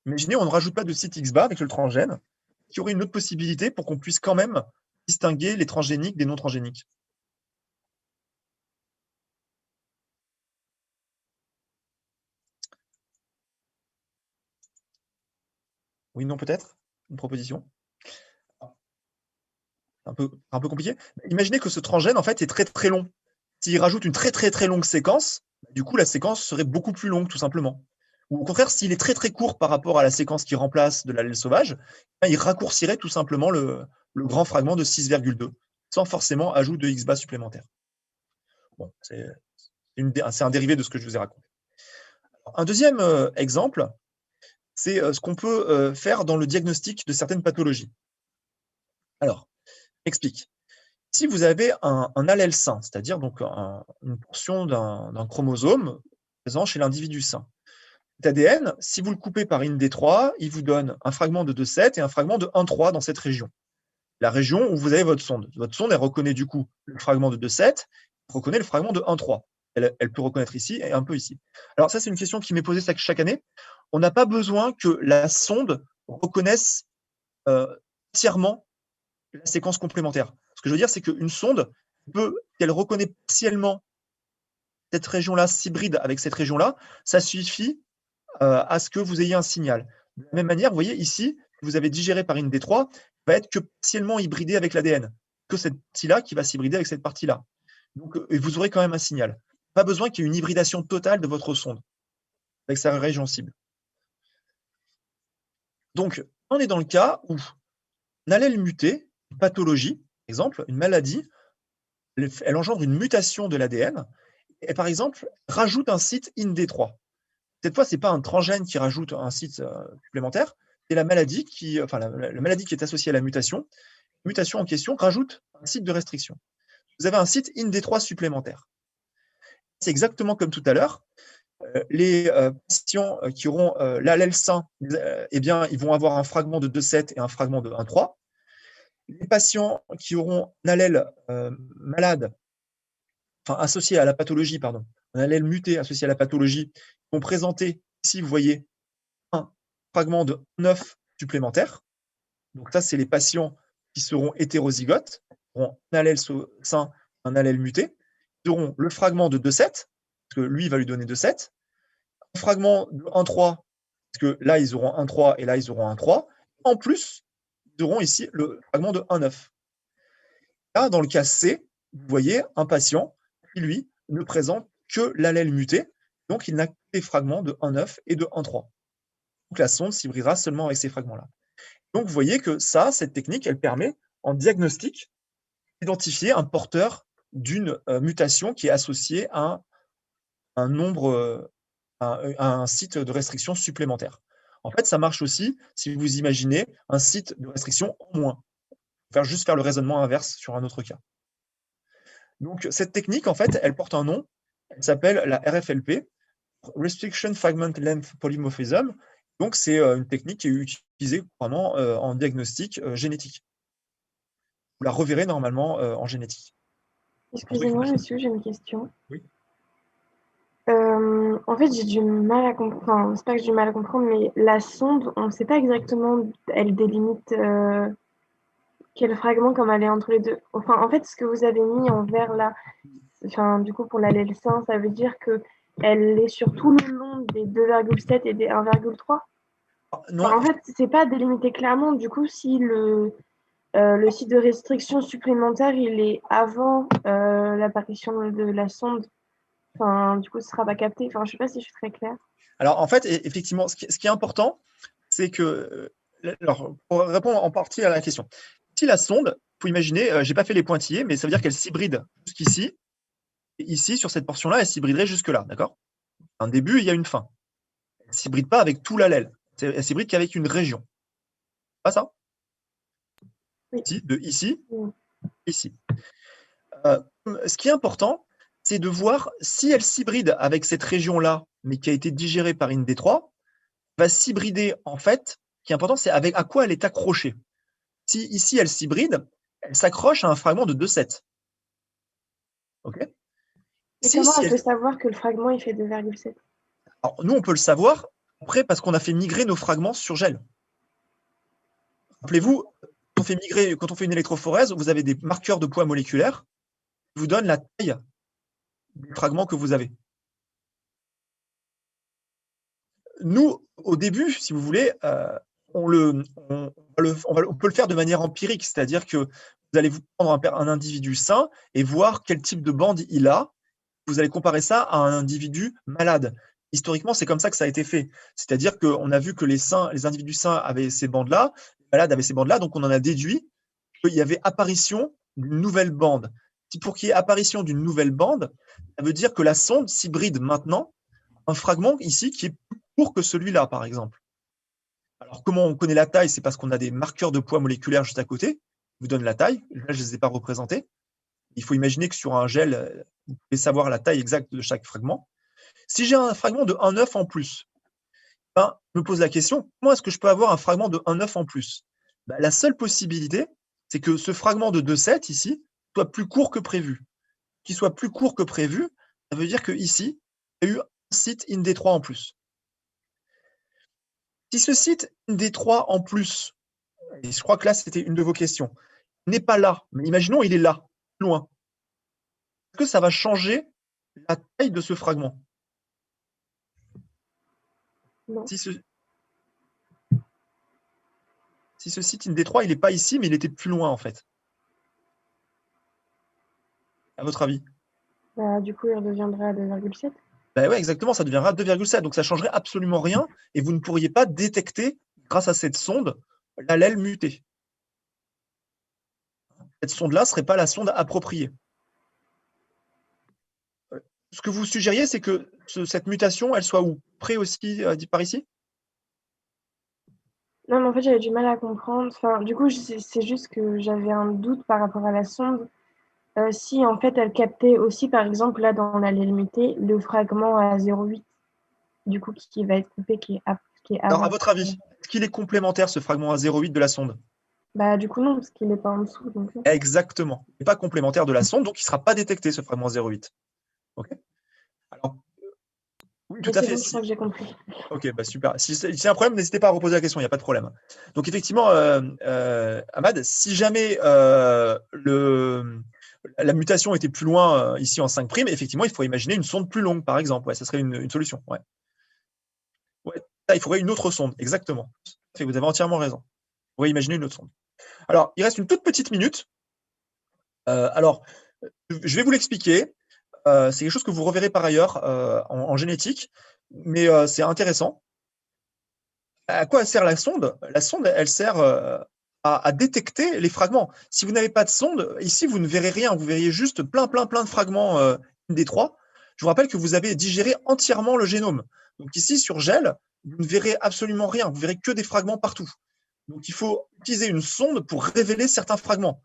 Imaginez, on ne rajoute pas de site XBA avec le transgène, qui aurait une autre possibilité pour qu'on puisse quand même distinguer les transgéniques des non transgéniques. Oui, non, peut-être? Une proposition? Un peu compliqué. Imaginez que ce transgène, en fait, est très très long. S'il rajoute une très très très longue séquence, du coup, la séquence serait beaucoup plus longue, tout simplement. Ou au contraire, s'il est très très court par rapport à la séquence qui remplace de l'allèle sauvage, il raccourcirait tout simplement le grand fragment de 6,2, sans forcément ajout de XBA supplémentaire. Bon, c'est un dérivé de ce que je vous ai raconté. Alors, un deuxième exemple, c'est ce qu'on peut faire dans le diagnostic de certaines pathologies. Alors, j'explique. Si vous avez un allèle sain, c'est-à-dire donc une portion d'un chromosome présent chez l'individu sain, cet ADN, si vous le coupez par une D3, il vous donne un fragment de 2,7 et un fragment de 1,3 dans cette région. La région où vous avez votre sonde. Votre sonde, elle reconnaît du coup le fragment de 2,7, elle reconnaît le fragment de 1,3. Elle peut reconnaître ici et un peu ici. Alors ça, c'est une question qui m'est posée chaque année. On n'a pas besoin que la sonde reconnaisse entièrement la séquence complémentaire. Ce que je veux dire, c'est qu'une sonde peut, si elle reconnaît partiellement cette région-là, s'hybride avec cette région-là, ça suffit à ce que vous ayez un signal. De la même manière, vous voyez ici, vous avez digéré par une D3, va être que partiellement hybridé avec l'ADN, que cette partie-là qui va s'hybrider avec cette partie-là. Donc, et vous aurez quand même un signal. Pas besoin qu'il y ait une hybridation totale de votre sonde avec sa région cible. Donc, on est dans le cas où un allèle muté, une pathologie, par exemple, une maladie, elle engendre une mutation de l'ADN et, par exemple, rajoute un site IND3. Cette fois, ce n'est pas un transgène qui rajoute un site supplémentaire, c'est la maladie la maladie qui est associée à la mutation. La mutation en question rajoute un site de restriction. Vous avez un site IND3 supplémentaire. C'est exactement comme tout à l'heure. Les patients qui auront l'allèle sain, eh bien, ils vont avoir un fragment de 2,7 et un fragment de 1,3. Les patients qui auront un allèle malade, associé à la pathologie, pardon, un allèle muté associé à la pathologie, vont présenter, ici, vous voyez, un fragment de 9 supplémentaire. Donc ça, c'est les patients qui seront hétérozygotes, auront un allèle sain, un allèle muté. Ils auront le fragment de 2,7, parce que lui, il va lui donner 2,7. Un fragment de 1,3, parce que là, ils auront 1,3 et là, ils auront 1,3. En plus, ils auront ici le fragment de 1,9. Là, dans le cas C, vous voyez un patient qui, lui, ne présente que l'allèle muté, donc il n'a que des fragments de 1,9 et de 1,3. Donc la sonde s'hybridera seulement avec ces fragments-là. Donc vous voyez que cette technique, elle permet, en diagnostic, d'identifier un porteur d'une mutation qui est associée à un nombre, à un site de restriction supplémentaire. En fait, ça marche aussi si vous imaginez un site de restriction en moins. Juste faire le raisonnement inverse sur un autre cas. Donc, cette technique, en fait, elle porte un nom. Elle s'appelle la RFLP, Restriction Fragment Length Polymorphism. Donc, c'est une technique qui est utilisée couramment en diagnostic génétique. Vous la reverrez normalement en génétique. Excusez-moi, monsieur, j'ai une question. Oui. En fait, j'ai du mal à comprendre. Enfin, c'est pas que j'ai du mal à comprendre, mais la sonde, on ne sait pas exactement, elle délimite quel fragment comme elle est entre les deux. Enfin, en fait, ce que vous avez mis en vert là, du coup, pour l'allèle sain, ça veut dire que elle est sur tout le long des 2,7 et des 1,3. Non, En fait, c'est pas délimité clairement. Du coup, si le site de restriction supplémentaire, il est avant l'apparition de la sonde. Enfin, du coup, ce ne sera pas capté. Enfin, je ne sais pas si je suis très claire. Alors, en fait, effectivement, ce qui est important, c'est que, alors, pour répondre en partie à la question, si la sonde, il faut imaginer, je n'ai pas fait les pointillés, mais ça veut dire qu'elle s'hybride jusqu'ici, et ici, sur cette portion-là, elle s'hybriderait jusque-là, d'accord? Un début, il y a une fin. Elle ne s'hybride pas avec tout l'allèle. Elle s'hybride qu'avec une région. Pas ça? Oui. De ici, Oui. ici. Ce qui est important, c'est de voir si elle s'hybride avec cette région-là, mais qui a été digérée par une D3, va s'hybrider en fait. Ce qui est important, c'est avec à quoi elle est accrochée. Si ici elle s'hybride, elle s'accroche à un fragment de 2,7. Ok. Et Si comment elle elle... peut savoir que le fragment il fait 2,7? Alors, nous, on peut le savoir après parce qu'on a fait migrer nos fragments sur gel. Rappelez-vous, quand on fait une électrophorèse, vous avez des marqueurs de poids moléculaire qui vous donnent la taille du fragment que vous avez. Nous, au début, si vous voulez, on peut le faire de manière empirique, c'est-à-dire que vous allez vous prendre un individu sain et voir quel type de bande il a. Vous allez comparer ça à un individu malade. Historiquement, c'est comme ça que ça a été fait. C'est-à-dire qu'on a vu que les individus sains avaient ces bandes-là, les malades avaient ces bandes-là, donc on en a déduit qu'il y avait apparition d'une nouvelle bande. Pour qu'il y ait apparition d'une nouvelle bande, ça veut dire que la sonde s'hybride maintenant un fragment ici qui est plus court que celui-là, par exemple. Alors, comment on connaît la taille? C'est parce qu'on a des marqueurs de poids moléculaire juste à côté, qui vous donnent la taille. Là, je ne les ai pas représentés. Il faut imaginer que sur un gel, vous pouvez savoir la taille exacte de chaque fragment. Si j'ai un fragment de 1,9 en plus, ben, je me pose la question, comment est-ce que je peux avoir un fragment de 1,9 en plus? Ben, la seule possibilité, c'est que ce fragment de 2,7 ici soit plus court que prévu. Qu'il soit plus court que prévu, ça veut dire qu'ici, il y a eu un site IND3 en plus. Si ce site IND3 en plus, et je crois que là, c'était une de vos questions, n'est pas là, mais imaginons il est là, loin, est-ce que ça va changer la taille de ce fragment? Non. Si ce site IND3, il n'est pas ici, mais il était plus loin, en fait. À votre avis? Bah, du coup, il redeviendrait à 2,7. Ben ouais, exactement, ça deviendra 2,7. Donc ça ne changerait absolument rien et vous ne pourriez pas détecter, grâce à cette sonde, l'allèle muté. Cette sonde-là ne serait pas la sonde appropriée. Ce que vous suggériez, c'est que cette mutation, elle soit où? Près aussi, par ici? Non, mais en fait, j'avais du mal à comprendre. Enfin, du coup, c'est juste que j'avais un doute par rapport à la sonde. Si, en fait, elle captait aussi, par exemple, là, dans la limitée, le fragment à 0,8, du coup, qui va être coupé, qui est Alors, à avant. votre avis, est-ce qu'il est complémentaire, ce fragment à 0,8 de la sonde? Bah, du coup, non, parce qu'il n'est pas en dessous. Donc, non. Exactement. Il n'est pas complémentaire de la sonde, donc il ne sera pas détecté, ce fragment 0,8. OK. Alors, oui, tout Mais à c'est fait. bon, je crois que j'ai compris. Ok, bah super. Si c'est un problème, n'hésitez pas à reposer la question, il n'y a pas de problème. Donc effectivement, Ahmad, si jamais la mutation était plus loin ici en 5', effectivement, il faut imaginer une sonde plus longue, par exemple. Ouais, ça serait une solution. Ouais. Ouais, là, il faudrait une autre sonde, exactement. Vous avez entièrement raison. Vous pourriez imaginer une autre sonde. Alors, il reste une toute petite minute. Alors, je vais vous l'expliquer. C'est quelque chose que vous reverrez par ailleurs en génétique, mais c'est intéressant. À quoi sert la sonde? La sonde, elle sert à détecter les fragments. Si vous n'avez pas de sonde, ici, vous ne verrez rien. Vous verriez juste plein de fragments D3. Je vous rappelle que vous avez digéré entièrement le génome. Donc ici, sur gel, vous ne verrez absolument rien. Vous verrez que des fragments partout. Donc il faut utiliser une sonde pour révéler certains fragments.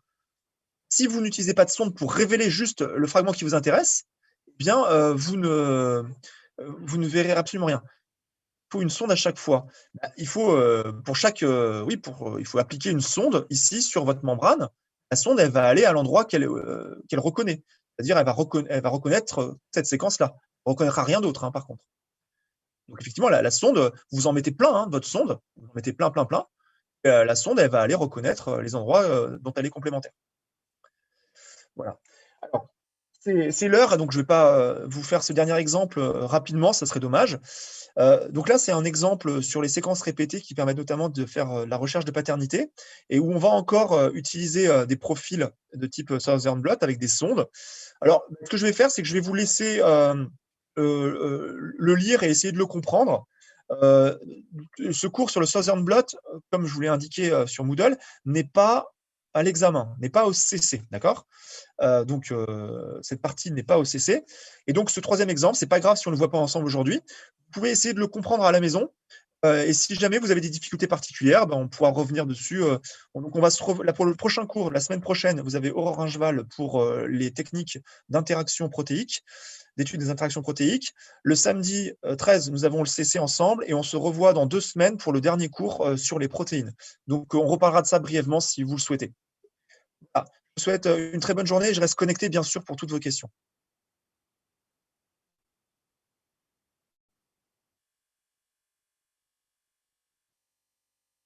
Si vous n'utilisez pas de sonde pour révéler juste le fragment qui vous intéresse, eh bien, vous ne verrez absolument rien. Il faut une sonde à chaque fois. Il faut, il faut appliquer une sonde ici sur votre membrane. La sonde, elle va aller à l'endroit qu'elle reconnaît. C'est-à-dire, elle va reconnaître cette séquence-là. Elle ne reconnaîtra rien d'autre, hein, par contre. Donc, effectivement, la sonde, vous en mettez plein, hein, votre sonde. Vous en mettez plein. La sonde, elle va aller reconnaître les endroits dont elle est complémentaire. Voilà. Alors, c'est l'heure, donc je ne vais pas vous faire ce dernier exemple rapidement, ça serait dommage. Donc là, c'est un exemple sur les séquences répétées qui permettent notamment de faire la recherche de paternité et où on va encore utiliser des profils de type Southern Blot avec des sondes. Alors, ce que je vais faire, c'est que je vais vous laisser le lire et essayer de le comprendre. Ce cours sur le Southern Blot, comme je vous l'ai indiqué sur Moodle, n'est pas à l'examen, n'est pas au CC, d'accord? Donc, cette partie n'est pas au CC. Et donc, ce troisième exemple, c'est pas grave si on ne le voit pas ensemble aujourd'hui. Vous pouvez essayer de le comprendre à la maison. Et si jamais vous avez des difficultés particulières, ben, on pourra revenir dessus. Donc, on va là, pour le prochain cours, la semaine prochaine, vous avez Aurore Ingeval pour les techniques d'interaction protéique, d'études des interactions protéiques. Le samedi 13, nous avons le CC ensemble et on se revoit dans 2 semaines pour le dernier cours sur les protéines. Donc, on reparlera de ça brièvement si vous le souhaitez. Voilà. Je vous souhaite une très bonne journée et je reste connecté, bien sûr, pour toutes vos questions.